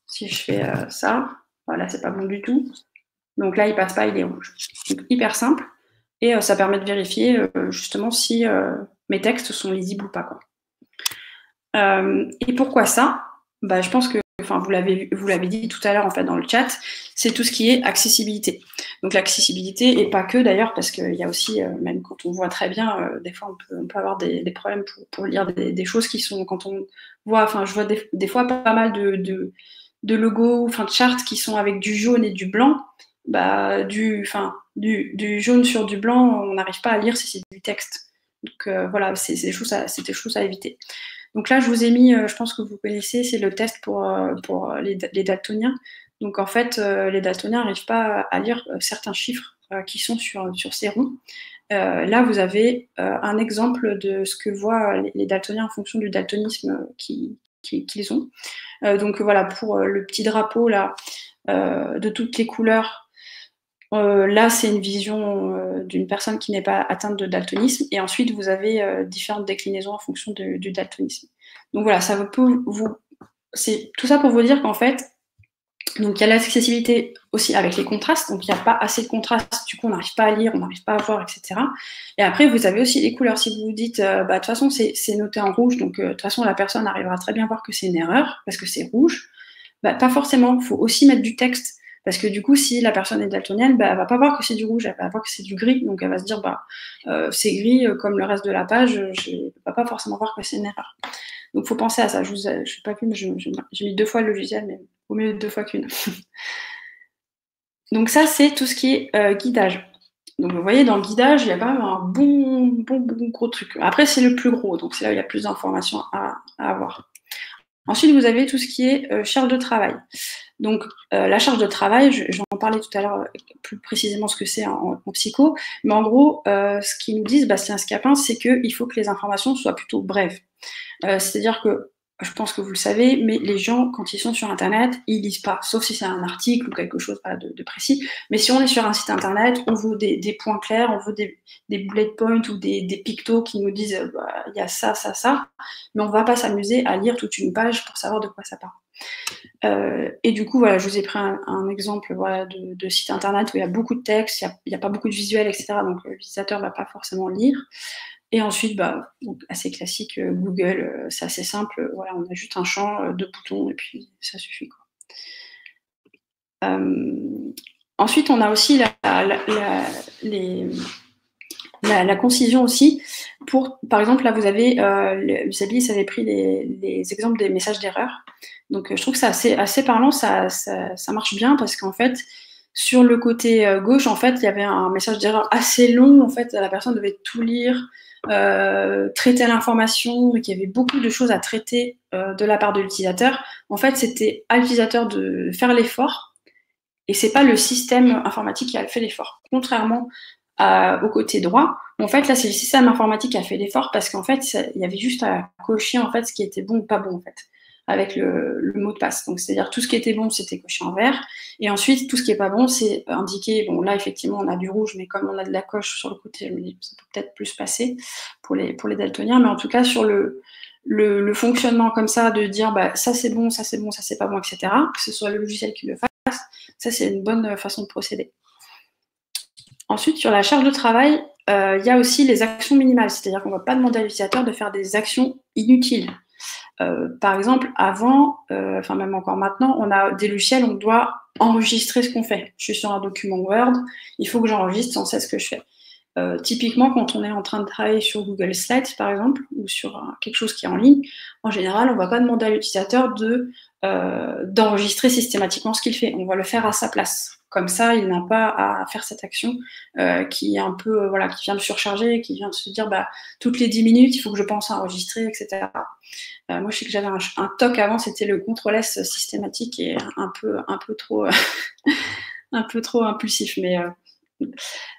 si je fais ça, voilà, c'est pas bon du tout. Donc là, il passe pas, il est rouge. Donc hyper simple. Et ça permet de vérifier justement si mes textes sont lisibles ou pas, quoi. Et pourquoi ça? Bah, je pense que, enfin, vous l'avez dit tout à l'heure en fait dans le chat, c'est tout ce qui est accessibilité. Donc l'accessibilité, et pas que d'ailleurs, parce qu'il y a aussi, même quand on voit très bien, des fois on peut avoir des problèmes pour lire des choses qui sont, quand on voit, enfin je vois des fois pas mal de logos, enfin de charts qui sont avec du jaune et du blanc. Bah, du jaune sur du blanc, on n'arrive pas à lire si c'est du texte. Donc voilà, c'est des choses à éviter. Donc là, je vous ai mis, je pense que vous connaissez, c'est le test pour les daltoniens. Donc en fait, les daltoniens n'arrivent pas à lire certains chiffres qui sont sur ces ronds. Là, vous avez un exemple de ce que voient les daltoniens en fonction du daltonisme qu'ils ont. Donc voilà, pour le petit drapeau là, de toutes les couleurs, là, c'est une vision d'une personne qui n'est pas atteinte de daltonisme. Et ensuite, vous avez différentes déclinaisons en fonction du daltonisme. Donc voilà, ça peut c'est tout ça pour vous dire qu'en fait, donc il y a l'accessibilité aussi avec les contrastes. Donc il n'y a pas assez de contrastes, du coup on n'arrive pas à lire, on n'arrive pas à voir, etc. Et après, vous avez aussi les couleurs. Si vous vous dites, bah, de toute façon, c'est noté en rouge, donc de toute façon, la personne arrivera très bien à voir que c'est une erreur, parce que c'est rouge. Bah, pas forcément, il faut aussi mettre du texte. Parce que du coup, si la personne est daltonienne, bah, elle va pas voir que c'est du rouge, elle va voir que c'est du gris. Donc elle va se dire, bah, c'est gris comme le reste de la page, je ne vais pas forcément voir que c'est une erreur. Donc il faut penser à ça. Je ne sais pas qu'une, j'ai mis 2 fois le logiciel, mais au mieux de 2 fois qu'une. Donc ça, c'est tout ce qui est guidage. Donc vous voyez, dans le guidage, il y a quand même un bon gros truc. Après, c'est le plus gros, donc c'est là où il y a plus d'informations à avoir. Ensuite, vous avez tout ce qui est charge de travail. Donc, la charge de travail, je vais en parler tout à l'heure plus précisément ce que c'est en psycho, mais en gros, ce qu'ils nous disent, Bastien Scapin, c'est qu'il faut que les informations soient plutôt brèves. C'est-à-dire que, je pense que vous le savez, mais les gens, quand ils sont sur Internet, ils lisent pas, sauf si c'est un article ou quelque chose de précis. Mais si on est sur un site Internet, on veut des points clairs, on veut des bullet points ou des pictos qui nous disent il y a ça, ça, ça, mais on ne va pas s'amuser à lire toute une page pour savoir de quoi ça parle. Et du coup, voilà, je vous ai pris un exemple voilà, de site Internet où il y a beaucoup de texte, il n'y a pas beaucoup de visuels, etc. Donc l'utilisateur ne va pas forcément lire. Et ensuite, donc, assez classique, Google, c'est assez simple. Voilà, on a juste un champ, 2 boutons, et puis ça suffit, quoi. Ensuite, on a aussi la concision aussi. Par exemple, là, vous avez, Lusalis avait pris les exemples des messages d'erreur. Donc, je trouve que c'est assez parlant, ça marche bien, parce qu'en fait, sur le côté gauche, en fait, il y avait un message d'erreur assez long. En fait, la personne devait tout lire, traiter l'information, et qu'il y avait beaucoup de choses à traiter de la part de l'utilisateur. En fait, c'était à l'utilisateur de faire l'effort, et c'est pas le système informatique qui a fait l'effort. Contrairement au côté droit, en fait, là, c'est le système informatique qui a fait l'effort, parce qu'en fait, il y avait juste à cocher en fait ce qui était bon ou pas bon, en fait, avec le mot de passe. Donc, c'est-à-dire tout ce qui était bon, c'était coché en vert. Et ensuite, tout ce qui n'est pas bon, c'est indiqué. Bon, là, effectivement, on a du rouge, mais comme on a de la coche sur le côté, je me dis ça peut peut-être plus passer pour les daltoniens. Mais en tout cas, sur le fonctionnement comme ça, de dire ça c'est bon, ça c'est bon, ça c'est pas bon, etc., que ce soit le logiciel qui le fasse, ça c'est une bonne façon de procéder. Ensuite, sur la charge de travail, il y a aussi les actions minimales, c'est-à-dire qu'on ne va pas demander à l'utilisateur de faire des actions inutiles. Par exemple, avant, enfin même encore maintenant, on a des logiciels, on doit enregistrer ce qu'on fait. Je suis sur un document Word, il faut que j'enregistre sans cesse ce que je fais. Typiquement, quand on est en train de travailler sur Google Slides, par exemple, ou sur quelque chose qui est en ligne, en général, on ne va pas demander à l'utilisateur d'enregistrer systématiquement ce qu'il fait. On va le faire à sa place. Comme ça, il n'a pas à faire cette action qui est un peu, qui vient de surcharger, qui vient de se dire, toutes les 10 minutes, il faut que je pense à enregistrer, etc. Moi, je sais que j'avais un TOC avant, c'était le contrôle-S systématique et un peu trop, un peu trop impulsif. Mais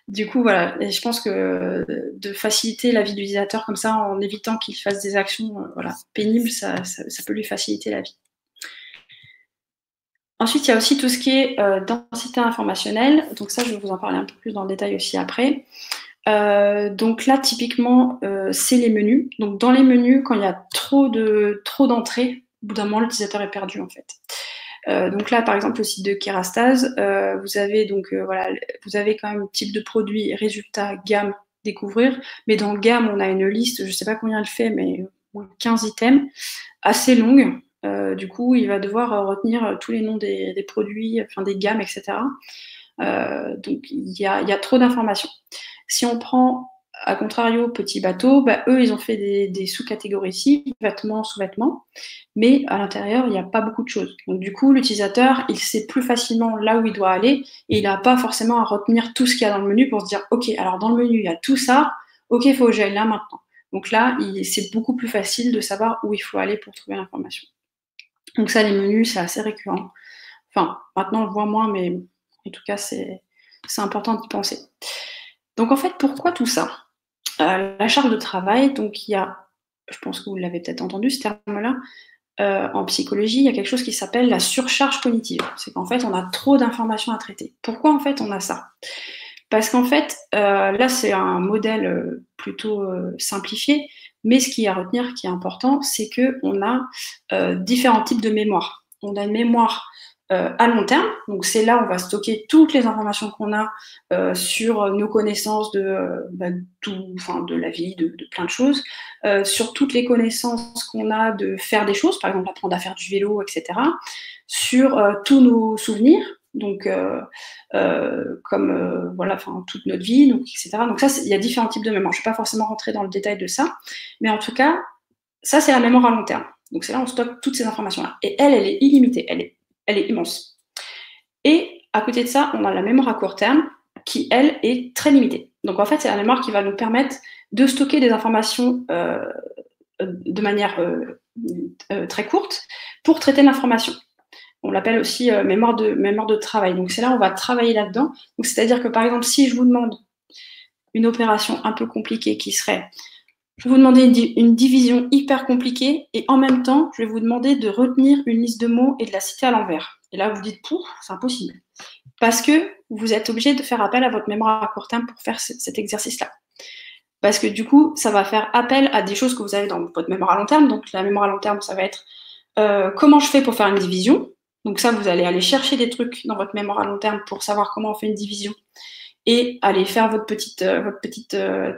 du coup, voilà. Et je pense que de faciliter la vie de l'utilisateur comme ça, en évitant qu'il fasse des actions pénibles, ça peut lui faciliter la vie. Ensuite, il y a aussi tout ce qui est densité informationnelle. Donc ça, je vais vous en parler un peu plus dans le détail aussi après. Donc là, typiquement, c'est les menus. Donc dans les menus, quand il y a trop d'entrées, au bout d'un moment, l'utilisateur est perdu en fait. Donc là, par exemple, le site de Kerastase, vous avez vous avez quand même type de produit, résultat, gamme, découvrir. Mais dans gamme, on a une liste, je ne sais pas combien elle fait, mais 15 items, assez longue. Du coup, il va devoir retenir tous les noms des produits, enfin des gammes, etc. Donc, il y a trop d'informations. Si on prend, à contrario, Petit Bateau, eux, ils ont fait des sous-catégories ici, vêtements, sous-vêtements, mais à l'intérieur, il n'y a pas beaucoup de choses. Donc, du coup, l'utilisateur, il sait plus facilement là où il doit aller et il n'a pas forcément à retenir tout ce qu'il y a dans le menu pour se dire, OK, alors dans le menu, il y a tout ça, OK, il faut que j'aille là maintenant. Donc là, c'est beaucoup plus facile de savoir où il faut aller pour trouver l'information. Donc ça, les menus, c'est assez récurrent. Enfin, maintenant, on le voit moins, mais en tout cas, c'est important d'y penser. Donc en fait, pourquoi tout ça? La charge de travail, donc il y a, je pense que vous l'avez peut-être entendu, ce terme-là, en psychologie, il y a quelque chose qui s'appelle la surcharge cognitive. C'est qu'en fait, on a trop d'informations à traiter. Pourquoi en fait on a ça? Parce qu'en fait, là, c'est un modèle plutôt simplifié, mais ce qu'il y a à retenir qui est important, c'est qu'on a différents types de mémoire. On a une mémoire à long terme, donc c'est là où on va stocker toutes les informations qu'on a sur nos connaissances de la vie, de plein de choses, sur toutes les connaissances qu'on a de faire des choses, par exemple apprendre à faire du vélo, etc., sur tous nos souvenirs, donc toute notre vie, donc, etc. Donc ça, il y a différents types de mémoire. Je ne vais pas forcément rentrer dans le détail de ça, mais en tout cas, ça, c'est la mémoire à long terme. Donc c'est là où on stocke toutes ces informations-là. Et elle est illimitée, elle est immense. Et à côté de ça, on a la mémoire à court terme qui, elle, est très limitée. Donc en fait, c'est la mémoire qui va nous permettre de stocker des informations de manière très courte pour traiter l'information. on l'appelle aussi mémoire de travail. Donc c'est là où on va travailler là-dedans. Donc c'est-à-dire que par exemple, si je vous demande une opération un peu compliquée qui serait, je vais vous demander une division hyper compliquée et en même temps, je vais vous demander de retenir une liste de mots et de la citer à l'envers. Et là, vous dites, pouf, c'est impossible. Parce que vous êtes obligé de faire appel à votre mémoire à court terme pour faire cet exercice-là. Parce que du coup, ça va faire appel à des choses que vous avez dans votre mémoire à long terme. Donc la mémoire à long terme, ça va être comment je fais pour faire une division. Donc ça, vous allez aller chercher des trucs dans votre mémoire à long terme pour savoir comment on fait une division et aller faire votre petite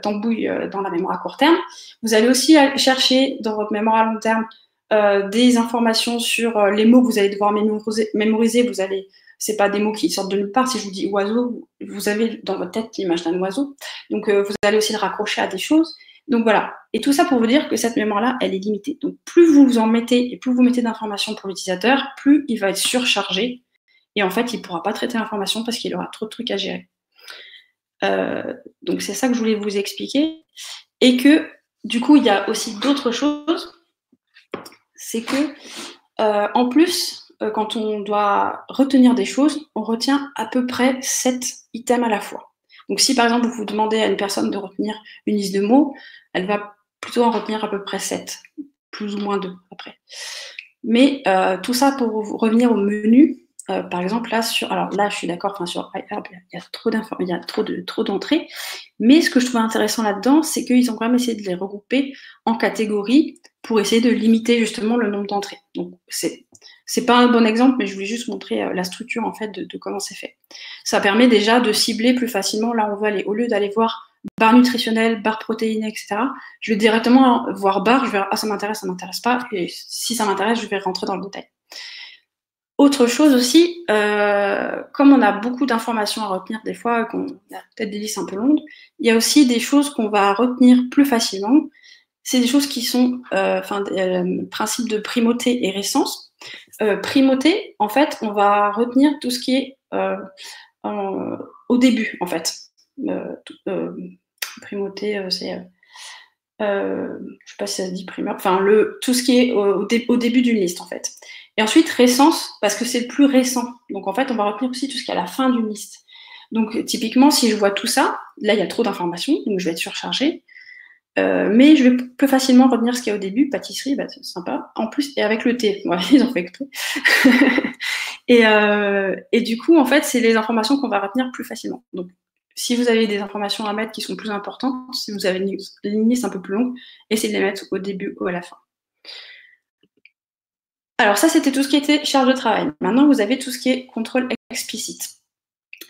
tambouille dans la mémoire à court terme. Vous allez aussi aller chercher dans votre mémoire à long terme des informations sur les mots que vous allez devoir mémoriser. Vous allez, c'est pas des mots qui sortent de nulle part. Si je vous dis oiseau, vous avez dans votre tête l'image d'un oiseau. Donc vous allez aussi le raccrocher à des choses. Donc voilà. Et tout ça pour vous dire que cette mémoire-là, elle est limitée. Donc plus vous en mettez et plus vous mettez d'informations pour l'utilisateur, plus il va être surchargé. Et en fait, il ne pourra pas traiter l'information parce qu'il aura trop de trucs à gérer. Donc c'est ça que je voulais vous expliquer. Et que du coup, il y a aussi d'autres choses. C'est que en plus, quand on doit retenir des choses, on retient à peu près 7 items à la fois. Donc si par exemple vous demandez à une personne de retenir une liste de mots, elle va plutôt en retenir à peu près 7, plus ou moins 2 après. Mais tout ça pour revenir au menu. Par exemple, là, alors là, je suis d'accord, enfin, sur iHerb, il y a trop d'infos, il y a trop d'entrées. Mais ce que je trouvais intéressant là-dedans, c'est qu'ils ont quand même essayé de les regrouper en catégories pour essayer de limiter justement le nombre d'entrées. Donc, c'est pas un bon exemple, mais je voulais juste montrer la structure, en fait, de comment c'est fait. Ça permet déjà de cibler plus facilement là où on veut aller. Au lieu d'aller voir barre nutritionnelle, barre protéinée, etc., je vais directement voir barre, je vais voir, ah, ça m'intéresse pas. Et si ça m'intéresse, je vais rentrer dans le détail. Autre chose aussi, comme on a beaucoup d'informations à retenir des fois, qu'on a peut-être des listes un peu longues, il y a aussi des choses qu'on va retenir plus facilement. C'est des choses qui sont, principe de primauté et récence. Primauté, en fait, on va retenir tout ce qui est au début, en fait. Primauté, c'est, je sais pas si ça se dit primeur, enfin tout ce qui est au début d'une liste, en fait. Et ensuite, récence, parce que c'est le plus récent. Donc, en fait, on va retenir aussi tout ce qui est à la fin d'une liste. Donc, typiquement, si je vois tout ça, là, il y a trop d'informations, donc je vais être surchargée. Mais je vais plus facilement retenir ce qu'il y a au début. Pâtisserie, bah, c'est sympa. En plus, et avec le thé. Ouais, ils ont fait exprès. Et du coup, en fait, c'est les informations qu'on va retenir plus facilement. Donc, si vous avez des informations à mettre qui sont plus importantes, si vous avez une liste un peu plus longue, essayez de les mettre au début ou à la fin. Alors ça, c'était tout ce qui était charge de travail. Maintenant, vous avez tout ce qui est contrôle explicite.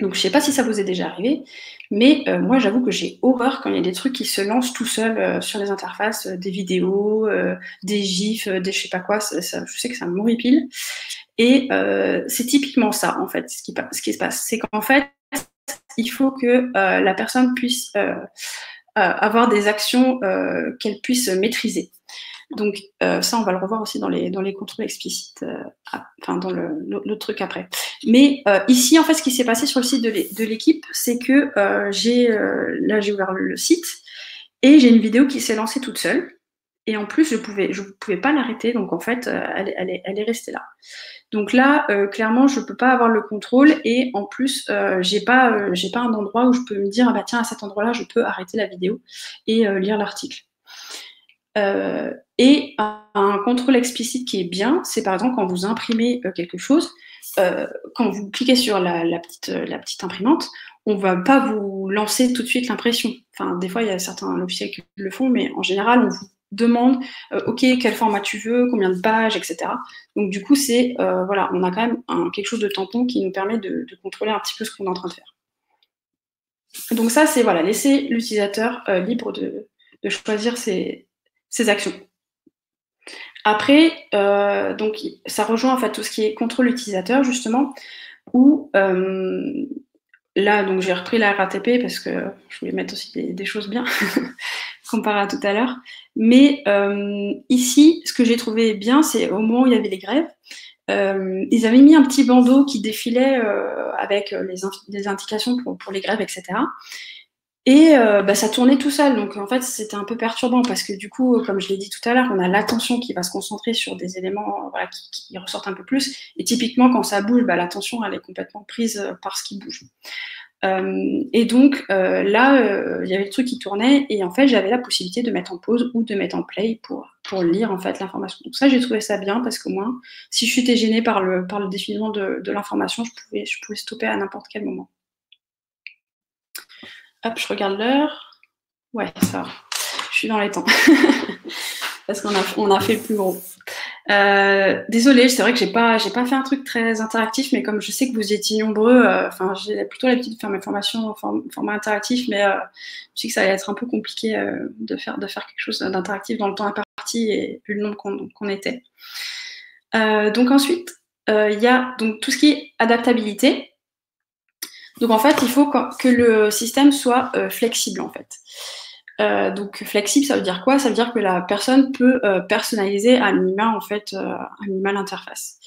Donc, je ne sais pas si ça vous est déjà arrivé, mais moi, j'avoue que j'ai horreur quand il y a des trucs qui se lancent tout seuls sur les interfaces, des vidéos, des gifs, des je sais pas quoi. Je sais que ça m'horripile. Et c'est typiquement ça, en fait, ce qui se passe. C'est qu'en fait, il faut que la personne puisse avoir des actions qu'elle puisse maîtriser. Donc ça, on va le revoir aussi dans les contrôles explicites, dans l'autre truc après. Mais ici, en fait, ce qui s'est passé sur le site de l'équipe, c'est que j'ai ouvert le site et j'ai une vidéo qui s'est lancée toute seule. Et en plus, je pouvais pas l'arrêter, donc en fait, elle est restée là. Donc là, clairement, je peux pas avoir le contrôle et en plus, j'ai pas un endroit où je peux me dire, ah bah tiens, à cet endroit-là, je peux arrêter la vidéo et lire l'article. Et un contrôle explicite qui est bien, c'est par exemple quand vous imprimez quelque chose, quand vous cliquez sur la petite imprimante, on ne va pas vous lancer tout de suite l'impression. Enfin, des fois, il y a certains logiciels qui le font, mais en général, on vous demande OK, quel format tu veux, combien de pages, etc. Donc du coup, c'est voilà, on a quand même quelque chose de tampon qui nous permet de contrôler un petit peu ce qu'on est en train de faire. Donc ça, c'est voilà, laisser l'utilisateur libre de choisir ses actions. Après, donc ça rejoint en fait tout ce qui est contrôle utilisateur justement, où là, donc j'ai repris la RATP parce que je voulais mettre aussi des choses bien comparé à tout à l'heure. Mais ici, ce que j'ai trouvé bien, c'est au moment où il y avait les grèves, ils avaient mis un petit bandeau qui défilait avec les indications pour les grèves, etc. Et ça tournait tout seul, donc en fait c'était un peu perturbant parce que du coup, comme je l'ai dit tout à l'heure, on a l'attention qui va se concentrer sur des éléments voilà, qui ressortent un peu plus, et typiquement quand ça bouge, l'attention elle est complètement prise par ce qui bouge. Et donc là, il y avait le truc qui tournait, et en fait j'avais la possibilité de mettre en pause ou de mettre en play pour lire en fait l'information. Donc ça j'ai trouvé ça bien parce qu'au moins, si je suis gênée par le défilement de l'information, je pouvais stopper à n'importe quel moment. Hop, je regarde l'heure. Ouais, ça va. Je suis dans les temps. Parce qu'on a fait le plus gros. Désolée, c'est vrai que j'ai pas fait un truc très interactif, mais comme je sais que vous étiez nombreux, j'ai plutôt l'habitude de faire mes formations en format interactif, mais je sais que ça allait être un peu compliqué de faire quelque chose d'interactif dans le temps imparti et vu le nombre qu'on était. Donc ensuite, il y a donc tout ce qui est adaptabilité. Donc en fait, il faut que le système soit flexible en fait. Donc flexible, ça veut dire quoi? Ça veut dire que la personne peut personnaliser à minima en fait l'interface.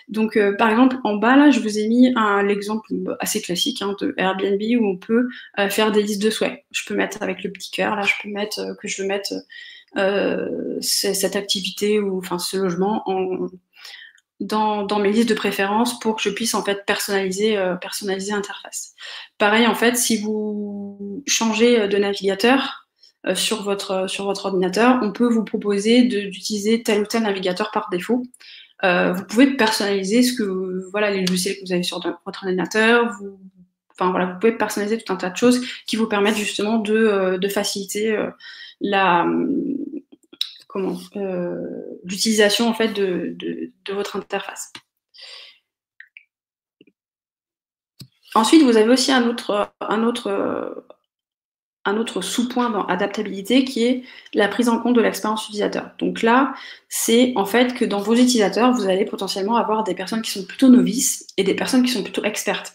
Donc par exemple en bas là, je vous ai mis l'exemple assez classique de Airbnb où on peut faire des listes de souhaits. Je peux mettre avec le petit cœur là, je peux mettre que je veux mettre cette activité ou enfin ce logement dans mes listes de préférences pour que je puisse en fait personnaliser l'interface. Pareil en fait, si vous changez de navigateur sur votre ordinateur, on peut vous proposer d'utiliser tel ou tel navigateur par défaut. Vous pouvez personnaliser les logiciels que vous avez sur votre ordinateur. Vous pouvez personnaliser tout un tas de choses qui vous permettent justement de faciliter l'utilisation en fait de votre interface. Ensuite, vous avez aussi un autre sous-point dans adaptabilité qui est la prise en compte de l'expérience utilisateur. Donc là, c'est en fait que dans vos utilisateurs, vous allez potentiellement avoir des personnes qui sont plutôt novices et des personnes qui sont plutôt expertes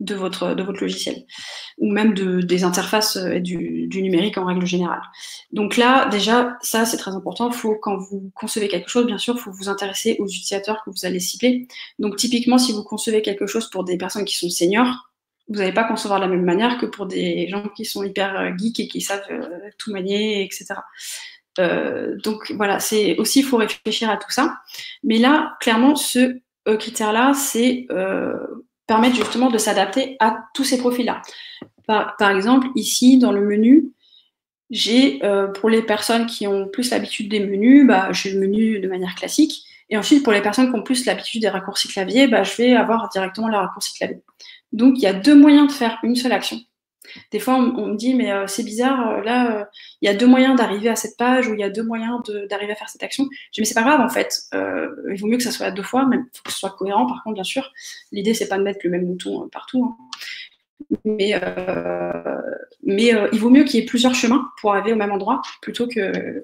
de votre logiciel, ou même des interfaces du numérique en règle générale. Donc là, déjà, ça c'est très important. Quand vous concevez quelque chose, bien sûr, il faut vous intéresser aux utilisateurs que vous allez cibler. Donc typiquement, si vous concevez quelque chose pour des personnes qui sont seniors, vous n'allez pas concevoir de la même manière que pour des gens qui sont hyper geeks et qui savent tout manier, etc. Donc voilà, c'est aussi, il faut réfléchir à tout ça. Mais là, clairement, ce critère-là, c'est permettre justement de s'adapter à tous ces profils-là. Par exemple, ici, dans le menu, j'ai, pour les personnes qui ont plus l'habitude des menus, j'ai le menu de manière classique. Et ensuite, pour les personnes qui ont plus l'habitude des raccourcis clavier, je vais avoir directement le raccourci clavier. Donc, il y a deux moyens de faire une seule action. Des fois, on me dit, mais c'est bizarre, là, il y a deux moyens d'arriver à cette page ou il y a deux moyens d'arriver à faire cette action. Je dis, mais c'est pas grave, en fait. Il vaut mieux que ça soit deux fois, mais il faut que ce soit cohérent, par contre, bien sûr. L'idée, c'est pas de mettre le même bouton partout. Hein. Mais il vaut mieux qu'il y ait plusieurs chemins pour arriver au même endroit, plutôt que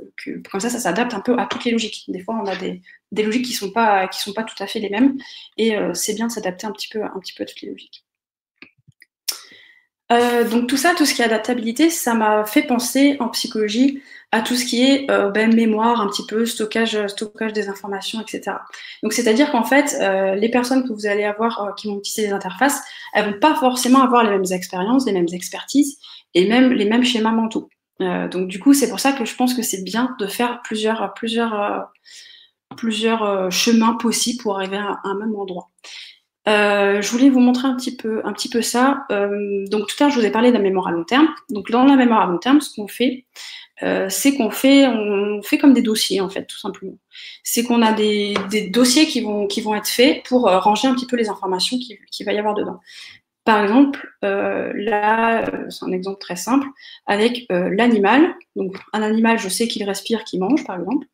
comme ça s'adapte un peu à toutes les logiques. Des fois, on a des logiques qui sont pas tout à fait les mêmes, et c'est bien de s'adapter un petit peu à toutes les logiques. Donc tout ce qui est adaptabilité, ça m'a fait penser en psychologie à tout ce qui est mémoire, un petit peu stockage des informations, etc. Donc c'est-à-dire qu'en fait, les personnes que vous allez avoir qui vont utiliser les interfaces, elles vont pas forcément avoir les mêmes expériences, les mêmes expertises et même les mêmes schémas mentaux. Donc du coup, c'est pour ça que je pense que c'est bien de faire plusieurs chemins possibles pour arriver à un même endroit. Je voulais vous montrer un petit peu ça. Donc tout à l'heure, je vous ai parlé de la mémoire à long terme. Donc dans la mémoire à long terme, ce qu'on fait, c'est on fait comme des dossiers en fait, tout simplement. C'est qu'on a des dossiers qui vont être faits pour ranger un petit peu les informations qu'il va y avoir dedans. Par exemple, là, c'est un exemple très simple, avec l'animal. Donc un animal, je sais qu'il respire, qu'il mange, par exemple.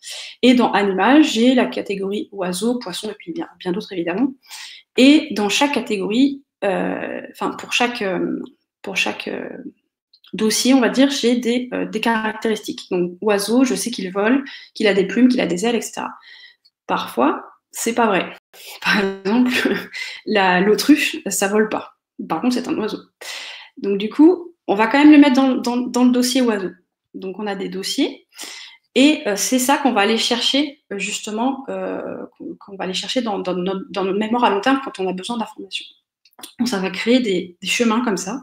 Et dans animal, j'ai la catégorie oiseau, poisson et puis bien d'autres évidemment. Et dans chaque catégorie, pour chaque dossier, on va dire, j'ai des caractéristiques. Donc, oiseau, je sais qu'il vole, qu'il a des plumes, qu'il a des ailes, etc. Parfois, c'est pas vrai. Par exemple, l'autruche, ça vole pas. Par contre, c'est un oiseau. Donc, du coup, on va quand même le mettre dans le dossier oiseau. Donc, on a des dossiers. Et c'est ça qu'on va aller chercher, justement, qu'on va aller chercher dans notre mémoire à long terme quand on a besoin d'informations. Donc, ça va créer des chemins comme ça.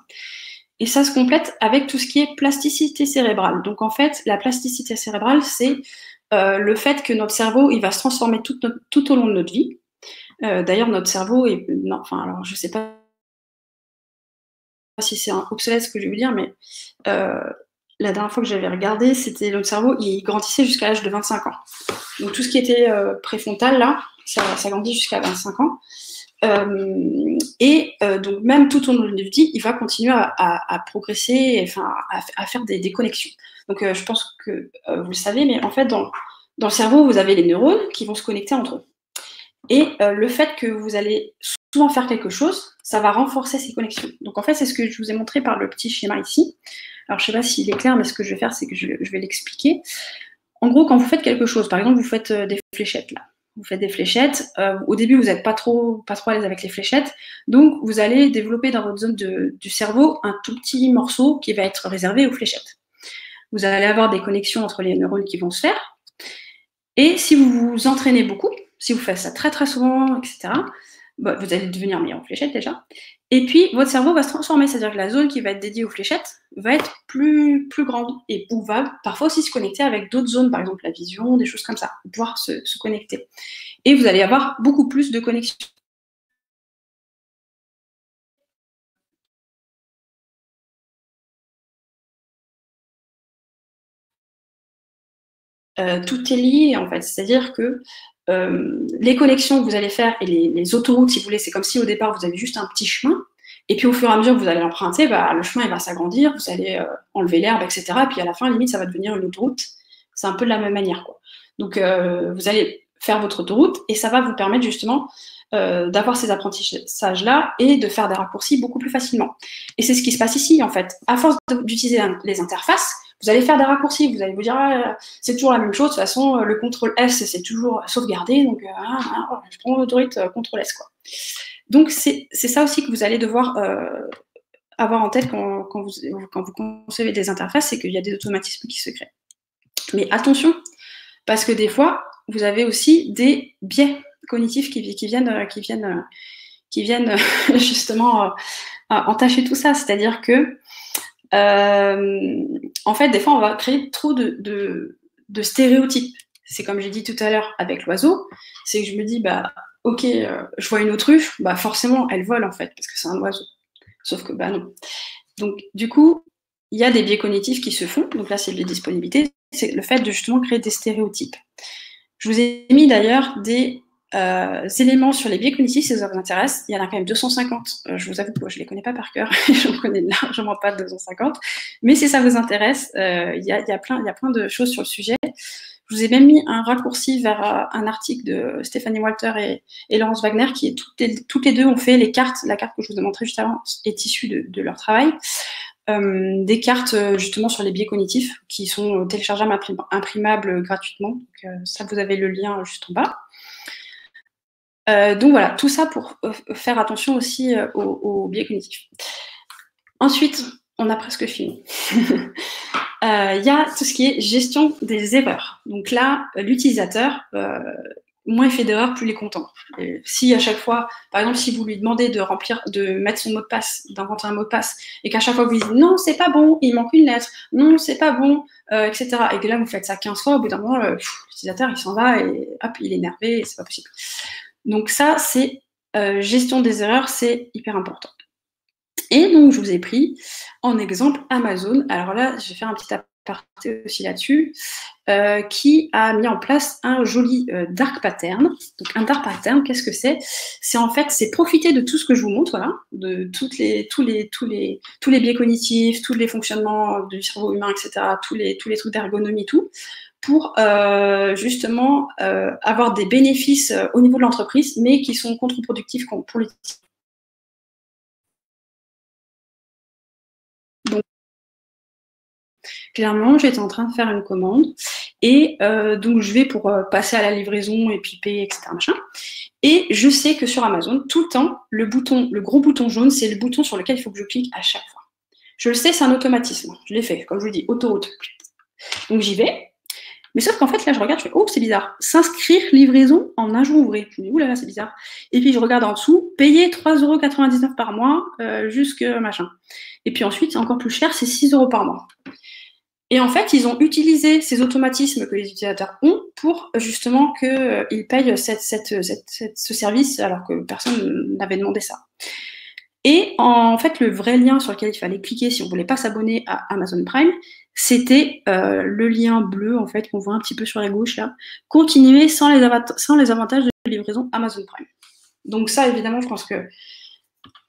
et ça se complète avec tout ce qui est plasticité cérébrale. Donc, en fait, la plasticité cérébrale, c'est le fait que notre cerveau, il va se transformer tout au long de notre vie. D'ailleurs, notre cerveau est... Non, enfin, alors, je ne sais pas si c'est obsolète ce que je vais vous dire, mais la dernière fois que j'avais regardé, c'était notre cerveau, il grandissait jusqu'à l'âge de 25 ans. Donc, tout ce qui était préfrontal, là, ça grandit jusqu'à 25 ans. Donc même tout au long de notre vie, il va continuer à progresser, enfin à faire des connexions. Donc je pense que vous le savez, mais en fait dans le cerveau, vous avez les neurones qui vont se connecter entre eux. Et le fait que vous allez souvent faire quelque chose, ça va renforcer ces connexions. Donc en fait, c'est ce que je vous ai montré par le petit schéma ici. Alors je ne sais pas s'il est clair, mais ce que je vais faire, c'est que je vais l'expliquer. En gros, quand vous faites quelque chose, par exemple, vous faites des fléchettes là. Vous faites des fléchettes. Au début, vous n'êtes pas trop à l'aise avec les fléchettes. Donc, vous allez développer dans votre zone du cerveau un tout petit morceau qui va être réservé aux fléchettes. Vous allez avoir des connexions entre les neurones qui vont se faire. Et si vous vous entraînez beaucoup, si vous faites ça très très souvent, etc., bah, vous allez devenir meilleur en fléchettes déjà. Et puis, votre cerveau va se transformer. C'est-à-dire que la zone qui va être dédiée aux fléchettes va être plus grande. Et vous va parfois aussi se connecter avec d'autres zones, par exemple la vision, des choses comme ça, pour pouvoir se connecter. Et vous allez avoir beaucoup plus de connexions. Tout est lié, en fait. C'est-à-dire que les connexions que vous allez faire et les autoroutes, si vous voulez, c'est comme si au départ, vous avez juste un petit chemin. Et puis au fur et à mesure que vous allez l'emprunter, bah, le chemin il va s'agrandir, vous allez enlever l'herbe, etc. Et puis à la fin, limite, ça va devenir une autoroute. C'est un peu de la même manière, quoi. Donc vous allez faire votre autoroute et ça va vous permettre justement d'avoir ces apprentissages-là et de faire des raccourcis beaucoup plus facilement. Et c'est ce qui se passe ici, en fait. À force d'utiliser les interfaces, vous allez faire des raccourcis. Vous allez vous dire, c'est toujours la même chose. De toute façon, le CTRL-S, c'est toujours sauvegardé. Donc, je prends l'autoroute CTRL-S, quoi. Donc, c'est ça aussi que vous allez devoir avoir en tête quand vous concevez des interfaces, c'est qu'il y a des automatismes qui se créent. Mais attention, parce que des fois, vous avez aussi des biais cognitifs qui viennent justement entacher tout ça. C'est-à-dire que, en fait, des fois, on va créer trop de stéréotypes. C'est comme j'ai dit tout à l'heure avec l'oiseau, c'est que je me dis, bah, ok, je vois une autruche, bah forcément, elle vole en fait, parce que c'est un oiseau. Sauf que, bah non. Donc, du coup, il y a des biais cognitifs qui se font. Donc là, c'est les disponibilités. C'est le fait de justement créer des stéréotypes. Je vous ai mis d'ailleurs des éléments sur les biais cognitifs, si ça vous intéresse. Il y en a quand même 250. Je vous avoue que je ne les connais pas par cœur. J'en connais largement pas 250. Mais si ça vous intéresse, il y a plein de choses sur le sujet. Je vous ai même mis un raccourci vers un article de Stéphanie Walter et Laurence Wagner, qui est toutes les deux ont fait les cartes. La carte que je vous ai montrée juste avant est issue de leur travail. Des cartes justement sur les biais cognitifs qui sont téléchargeables, imprimables gratuitement. Donc, ça, vous avez le lien juste en bas. Donc voilà, tout ça pour faire attention aussi aux biais cognitifs. Ensuite, on a presque fini. Il y a tout ce qui est gestion des erreurs. Donc là, l'utilisateur, moins il fait d'erreurs, plus il est content. Et si à chaque fois, par exemple, si vous lui demandez de mettre son mot de passe, d'inventer un mot de passe, et qu'à chaque fois vous lui dites non, c'est pas bon, il manque une lettre, non, c'est pas bon, etc. Et que là vous faites ça 15 fois, au bout d'un moment, l'utilisateur il s'en va et hop, il est énervé, et c'est pas possible. Donc ça, c'est gestion des erreurs, c'est hyper important. Et donc, je vous ai pris en exemple Amazon. Alors là, je vais faire un petit aparté aussi là-dessus, qui a mis en place un joli dark pattern. Donc, un dark pattern, qu'est-ce que c'est? C'est en fait, c'est profiter de tout ce que je vous montre, voilà, de tous les biais cognitifs, tous les fonctionnements du cerveau humain, etc., tous les trucs d'ergonomie, tout, pour justement avoir des bénéfices au niveau de l'entreprise, mais qui sont contre-productifs pour l'utilisateur. Donc, clairement, j'étais en train de faire une commande et donc je vais pour passer à la livraison et puis payer, etc. Machin. Et je sais que sur Amazon, tout le temps, le gros bouton jaune, c'est le bouton sur lequel il faut que je clique à chaque fois. Je le sais, c'est un automatisme. Je l'ai fait, comme je vous dis, autoroute. Donc j'y vais. Mais sauf qu'en fait, là, je regarde, je fais, oh, c'est bizarre. S'inscrire livraison en un jour ouvré. Je me dis, oulala, c'est bizarre. Et puis, je regarde en dessous, payer 3,99 € par mois, jusque machin. Et puis ensuite, c'est encore plus cher, c'est 6 € par mois. Et en fait, ils ont utilisé ces automatismes que les utilisateurs ont pour justement qu'ils payent ce service alors que personne n'avait demandé ça. Et en fait, le vrai lien sur lequel il fallait cliquer si on voulait pas s'abonner à Amazon Prime, c'était le lien bleu en fait qu'on voit un petit peu sur la gauche là. Continuer sans les avantages de livraison Amazon Prime. Donc ça, évidemment, je pense que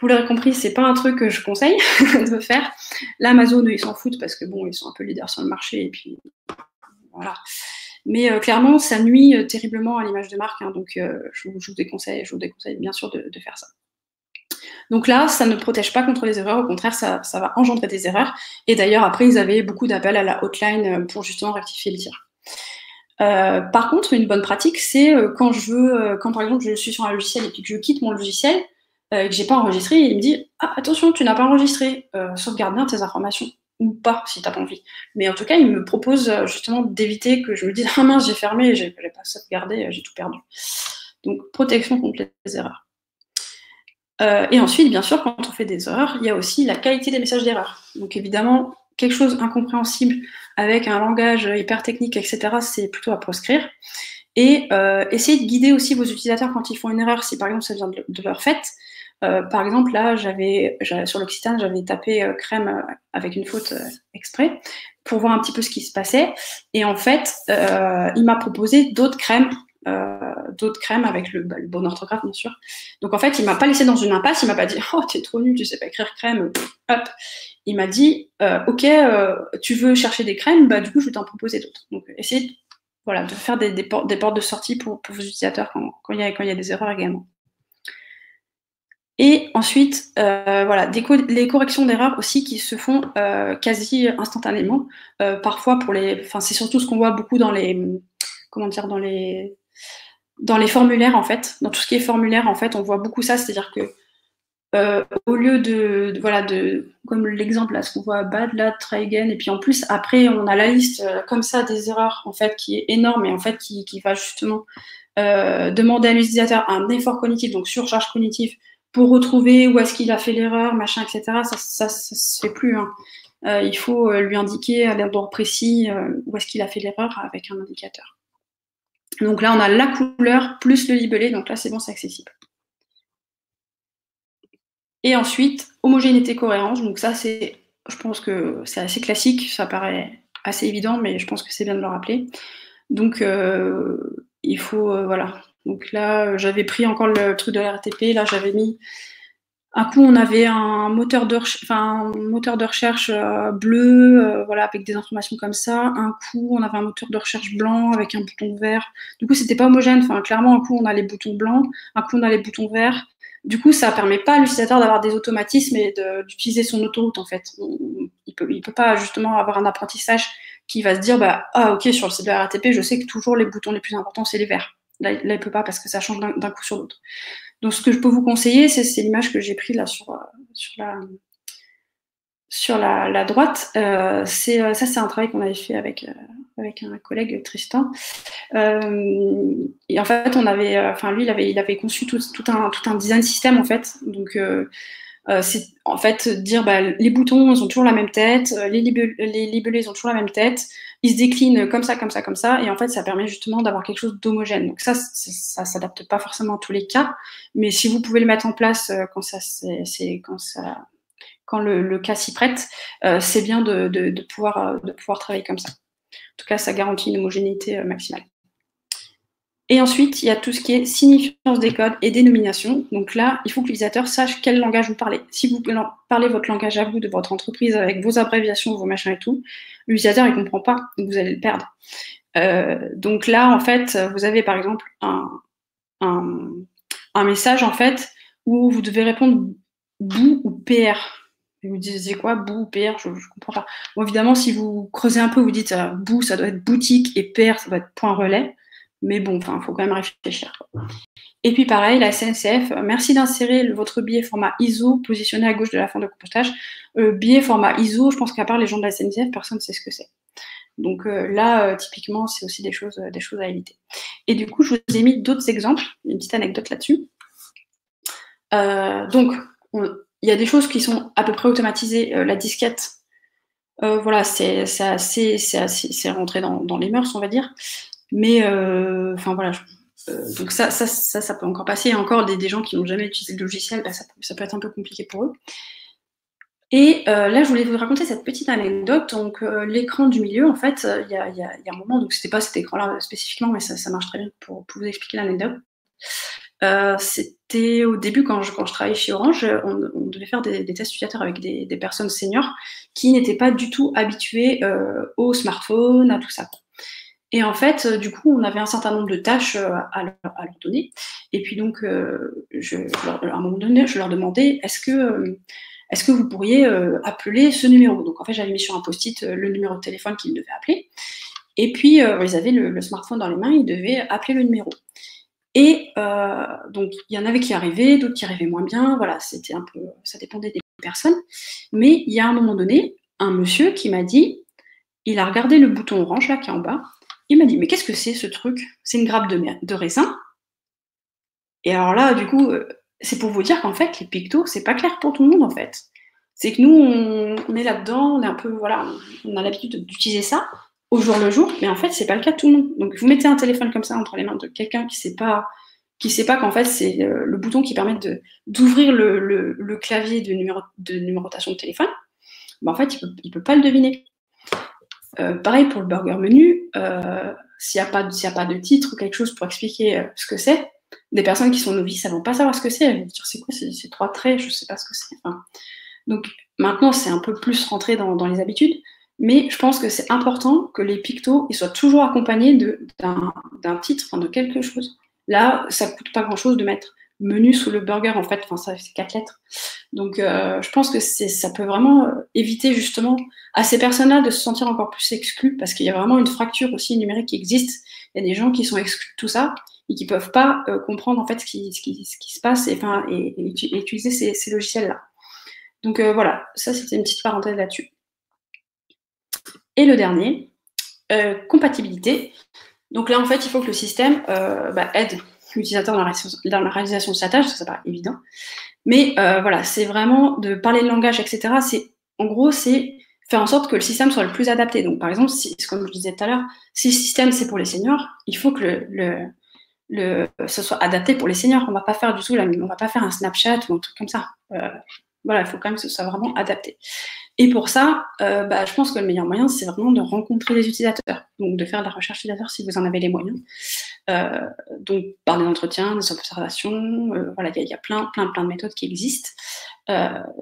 vous l'aurez compris, c'est pas un truc que je conseille de faire. Là, Amazon, ils s'en foutent parce que bon, ils sont un peu leaders sur le marché et puis voilà. Mais clairement, ça nuit terriblement à l'image de marque, hein, donc je vous déconseille bien sûr de faire ça. Donc là, ça ne protège pas contre les erreurs, au contraire, ça va engendrer des erreurs. Et d'ailleurs, après, ils avaient beaucoup d'appels à la hotline pour justement rectifier le tir. Par contre, une bonne pratique, c'est quand par exemple je suis sur un logiciel et puis que je quitte mon logiciel, que j'ai pas enregistré, et il me dit « Ah, attention, tu n'as pas enregistré, sauvegarde bien tes informations. » Ou pas, si tu n'as pas envie. Mais en tout cas, il me propose justement d'éviter que je me dise « Ah mince, j'ai fermé, j'ai pas sauvegardé, j'ai tout perdu. » Donc, protection contre les erreurs. Et ensuite, bien sûr, quand on fait des erreurs, il y a aussi la qualité des messages d'erreur. Donc évidemment, quelque chose d'incompréhensible avec un langage hyper technique, etc., c'est plutôt à proscrire. Et essayez de guider aussi vos utilisateurs quand ils font une erreur, si par exemple ça vient de leur fait. Par exemple, là, sur l'Occitane, j'avais tapé crème avec une faute exprès pour voir un petit peu ce qui se passait. Et en fait, il m'a proposé d'autres crèmes avec le bon orthographe, bien sûr. Donc en fait, il m'a pas laissé dans une impasse, il m'a pas dit « Oh, t'es trop nul, tu sais pas écrire crème, hop ». Il m'a dit « Ok, tu veux chercher des crèmes, bah du coup, je vais t'en proposer d'autres. » Donc essayez de faire des portes de sortie pour vos utilisateurs quand il y a des erreurs également. Et ensuite, les corrections d'erreurs aussi qui se font quasi instantanément. Parfois, c'est surtout ce qu'on voit beaucoup dans les formulaires, en fait. Dans tout ce qui est formulaire, en fait, on voit beaucoup ça, c'est-à-dire que au lieu comme l'exemple là, ce qu'on voit bad, là, try again, et puis en plus après on a la liste comme ça des erreurs en fait qui est énorme et en fait qui va justement demander à l'utilisateur un effort cognitif, donc surcharge cognitive, pour retrouver où est-ce qu'il a fait l'erreur, machin, etc. Ça se fait plus. Hein. Il faut lui indiquer à l'endroit précis où est-ce qu'il a fait l'erreur avec un indicateur. Donc là on a la couleur plus le libellé, donc là c'est bon, c'est accessible. Et ensuite, homogénéité, cohérence. Donc ça, je pense que c'est assez classique, ça paraît assez évident, mais je pense que c'est bien de le rappeler. Donc, il faut, voilà. Donc là, j'avais pris encore le truc de la RTP. Là, j'avais mis... Un coup, on avait un moteur de recherche bleu, voilà, avec des informations comme ça. Un coup, on avait un moteur de recherche blanc avec un bouton vert. Du coup, c'était pas homogène. Enfin, clairement, un coup, on a les boutons blancs, un coup, on a les boutons verts. Du coup, ça ne permet pas à l'utilisateur d'avoir des automatismes et d'utiliser son autoroute, en fait. Il peut pas, justement, avoir un apprentissage qui va se dire, ah, ok, sur le site de la RATP, je sais que toujours les boutons les plus importants, c'est les verts. Là, il peut pas parce que ça change d'un coup sur l'autre. Donc, ce que je peux vous conseiller, c'est l'image que j'ai prise là sur la droite. Ça, c'est un travail qu'on avait fait avec un collègue, Tristan. Et en fait, lui, il avait conçu tout un design système, en fait. Donc, c'est en fait dire, les boutons, ils ont toujours la même tête, les libellés, ils ont toujours la même tête, ils se déclinent comme ça, comme ça, comme ça, et en fait, ça permet justement d'avoir quelque chose d'homogène. Donc ça s'adapte pas forcément à tous les cas, mais si vous pouvez le mettre en place quand le cas s'y prête, c'est bien de pouvoir travailler comme ça. En tout cas, ça garantit une homogénéité maximale. Et ensuite, il y a tout ce qui est signifiance des codes et dénomination. Donc là, il faut que l'utilisateur sache quel langage vous parlez. Si vous parlez votre langage à vous, de votre entreprise, avec vos abréviations, vos machins et tout, l'utilisateur, il ne comprend pas, donc vous allez le perdre. Donc là, en fait, vous avez par exemple un message, en fait, où vous devez répondre bout ou PR. Et vous disiez quoi, bout ou PR, je comprends pas. Bon, évidemment, si vous creusez un peu, vous dites bout, ça doit être boutique, et PR, ça doit être point relais. Mais bon, il faut quand même réfléchir. Et puis pareil, la SNCF, merci d'insérer votre billet format ISO positionné à gauche de la forme de compostage. Billet format ISO, je pense qu'à part les gens de la SNCF, personne ne sait ce que c'est. Donc là, typiquement, c'est aussi des choses à éviter. Et du coup, je vous ai mis d'autres exemples, une petite anecdote là-dessus. Donc, il y a des choses qui sont à peu près automatisées. La disquette, voilà, c'est rentré dans les mœurs, on va dire. Mais, enfin voilà, donc ça peut encore passer. Il y a encore des gens qui n'ont jamais utilisé le logiciel, bah, ça peut être un peu compliqué pour eux. Et là, je voulais vous raconter cette petite anecdote. Donc, l'écran du milieu, en fait, il y a un moment, donc c'était pas cet écran-là spécifiquement, mais ça marche très bien pour vous expliquer l'anecdote. C'était au début, quand je travaillais chez Orange, on devait faire des tests utilisateurs avec des personnes seniors qui n'étaient pas du tout habituées au smartphone, à tout ça. Et en fait, du coup, on avait un certain nombre de tâches à leur donner. Et puis donc, à un moment donné, je leur demandais, est-ce que vous pourriez appeler ce numéro? Donc en fait, j'avais mis sur un post-it le numéro de téléphone qu'ils devaient appeler. Et puis, ils avaient le smartphone dans les mains, ils devaient appeler le numéro. Et donc, il y en avait qui arrivaient, d'autres qui arrivaient moins bien. Voilà, c'était un peu, ça dépendait des personnes. Mais il y a un moment donné, un monsieur qui m'a dit, il a regardé le bouton orange là qui est en bas. Il m'a dit, mais qu'est-ce que c'est ce truc? C'est une grappe de raisin. Et alors là, du coup, c'est pour vous dire qu'en fait, les pictos, c'est pas clair pour tout le monde en fait. C'est que nous, on est là-dedans, on est un peu, voilà, on a l'habitude d'utiliser ça au jour le jour, mais en fait, c'est pas le cas de tout le monde. Donc, vous mettez un téléphone comme ça entre les mains de quelqu'un qui sait pas qu'en fait, c'est le bouton qui permet d'ouvrir le clavier de numérotation de téléphone. Ben, en fait, il peut pas le deviner. Pareil pour le burger menu, s'il n'y a pas de titre ou quelque chose pour expliquer ce que c'est, des personnes qui sont novices, elles vont pas savoir ce que c'est. Elles vont dire, c'est quoi ces 3 traits? Je sais pas ce que c'est. Enfin, donc, maintenant, c'est un peu plus rentré dans les habitudes. Mais je pense que c'est important que les pictos ils soient toujours accompagnés d'un titre, enfin de quelque chose. Là, ça ne coûte pas grand-chose de mettre menu sous le burger, en fait, enfin ça c'est 4 lettres. Donc je pense que ça peut vraiment éviter justement à ces personnes-là de se sentir encore plus exclues, parce qu'il y a vraiment une fracture aussi numérique qui existe. Il y a des gens qui sont exclus de tout ça et qui ne peuvent pas comprendre en fait ce qui se passe et utiliser ces logiciels-là. Donc voilà, ça c'était une petite parenthèse là-dessus. Et le dernier, compatibilité. Donc là, en fait, il faut que le système aide l'utilisateur dans la réalisation de sa tâche, ça c'est pas évident. Mais voilà, c'est vraiment de parler le langage, etc. En gros, c'est faire en sorte que le système soit le plus adapté. Donc par exemple, comme je disais tout à l'heure, si le système c'est pour les seniors, il faut que ce soit adapté pour les seniors. On va pas faire du tout on va pas faire un Snapchat ou un truc comme ça. Voilà, il faut quand même que ce soit vraiment adapté. Et pour ça, je pense que le meilleur moyen, c'est vraiment de rencontrer les utilisateurs. Donc, de faire de la recherche utilisateur si vous en avez les moyens. Donc, par des entretiens, des observations. Voilà, il y a plein de méthodes qui existent.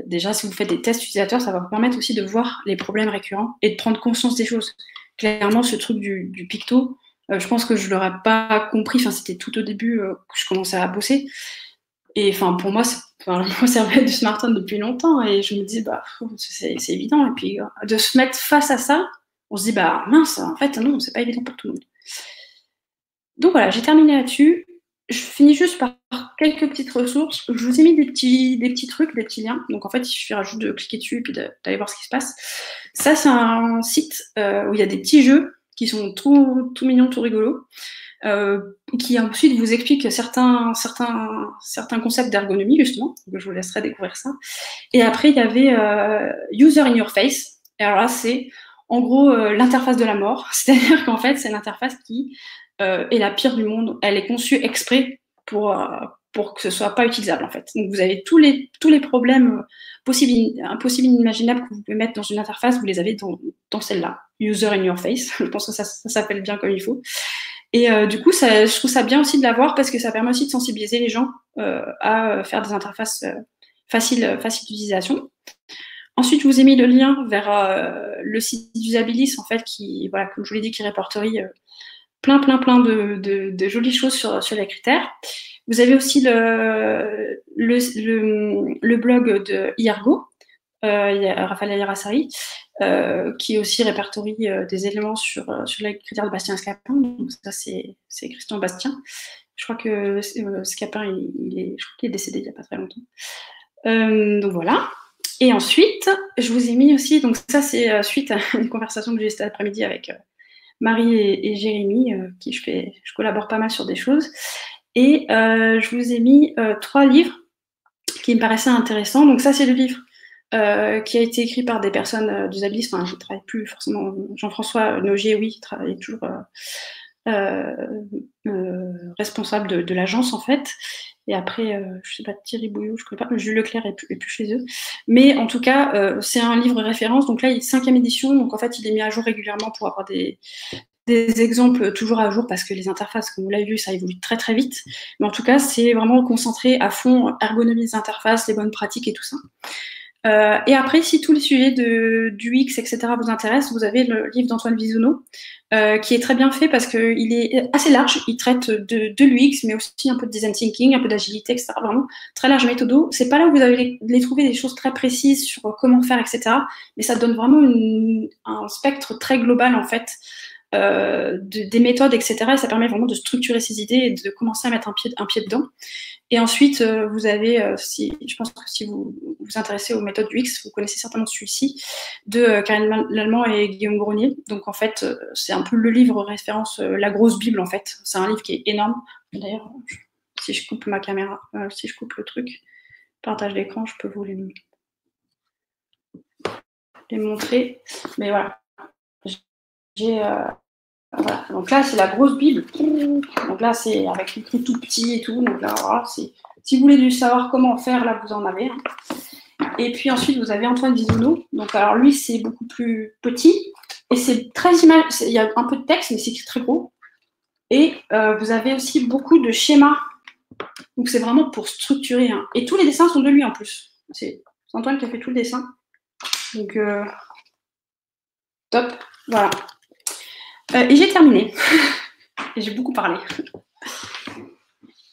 Déjà, si vous faites des tests utilisateurs, ça va vous permettre aussi de voir les problèmes récurrents et de prendre conscience des choses. Clairement, ce truc du picto, je pense que je ne l'aurais pas compris. Enfin, c'était tout au début que je commençais à bosser. Et enfin, pour moi, je me servais du smartphone depuis longtemps et je me dis, c'est évident. Et puis, de se mettre face à ça, on se dit, mince, en fait, non, c'est pas évident pour tout le monde. Donc voilà, j'ai terminé là-dessus. Je finis juste par quelques petites ressources. Je vous ai mis des petits trucs, des petits liens. Donc en fait, il suffira juste de cliquer dessus et puis d'aller voir ce qui se passe. Ça, c'est un site où il y a des petits jeux qui sont tout mignons, tout rigolos. Qui ensuite vous explique certains concepts d'ergonomie, justement. Donc, je vous laisserai découvrir ça. Et après, il y avait User in Your Face. Et alors là, c'est en gros l'interface de la mort. C'est-à-dire qu'en fait, c'est l'interface qui est la pire du monde. Elle est conçue exprès pour que ce soit pas utilisable, en fait. Donc, vous avez tous les problèmes impossibles, inimaginables que vous pouvez mettre dans une interface, vous les avez dans celle-là. User in Your Face. Je pense que ça s'appelle bien comme il faut. Et du coup, je trouve ça bien aussi de l'avoir parce que ça permet aussi de sensibiliser les gens à faire des interfaces faciles d'utilisation. Ensuite, je vous ai mis le lien vers le site d'Usabilis, en fait, qui, voilà, comme je vous l'ai dit, qui répertorie plein de jolies choses sur les critères. Vous avez aussi le blog de IARGO, Raphaël Ayarassari, qui aussi répertorie des éléments sur les critères de Bastien Scapin. Donc ça, c'est Christian Bastien. Je crois que Scapin, je crois qu'il est décédé il n'y a pas très longtemps. Donc voilà. Et ensuite, je vous ai mis aussi, donc ça c'est suite à une conversation que j'ai eu cet après-midi avec Marie et Jérémy, qui je collabore pas mal sur des choses. Et je vous ai mis 3 livres qui me paraissaient intéressants. Donc ça, c'est le livre qui a été écrit par des personnes disabilistes. Enfin, je ne travaille plus forcément. Jean-François Nogier, oui, il travaille toujours responsable de l'agence, en fait. Et après, je sais pas, Thierry Bouillot, je ne connais pas, Jules Leclerc est plus chez eux. Mais en tout cas, c'est un livre référence. Donc là, il est 5e édition. Donc en fait, il est mis à jour régulièrement pour avoir des exemples toujours à jour, parce que les interfaces, comme vous l'avez vu, ça évolue très très vite. Mais en tout cas, c'est vraiment concentré à fond, ergonomie des interfaces, les bonnes pratiques et tout ça. Et après, si tous les sujets du UX, etc. vous intéressent, vous avez le livre d'Antoine Vizonneau, qui est très bien fait parce qu'il est assez large. Il traite de l'UX, mais aussi un peu de design thinking, un peu d'agilité, etc. Vraiment très large méthodo. C'est pas là où vous allez les trouver des choses très précises sur comment faire, etc. Mais ça donne vraiment un spectre très global, en fait, des méthodes, etc. Et ça permet vraiment de structurer ses idées et de commencer à mettre un pied dedans. Et ensuite, vous avez, je pense que si vous vous intéressez aux méthodes UX, vous connaissez certainement celui-ci, de Karine Lallemand et Guillaume Grenier. Donc en fait, c'est un peu le livre référence, la grosse Bible, en fait. C'est un livre qui est énorme. D'ailleurs, si je coupe ma caméra, si je coupe le truc, partage d'écran, je peux vous les montrer. Mais voilà. Voilà. Donc là, c'est la grosse Bible. Donc là, c'est avec écrit tout petit et tout. Donc là, voilà, si vous voulez savoir comment faire, là, vous en avez. Et puis ensuite, vous avez Antoine Vizonneau. Donc alors lui, c'est beaucoup plus petit. Et c'est très image. Il y a un peu de texte, mais c'est très gros. Et vous avez aussi beaucoup de schémas. Donc c'est vraiment pour structurer. Hein. Et tous les dessins sont de lui en plus. C'est Antoine qui a fait tout le dessin. Donc top. Voilà. Et j'ai terminé. Et j'ai beaucoup parlé.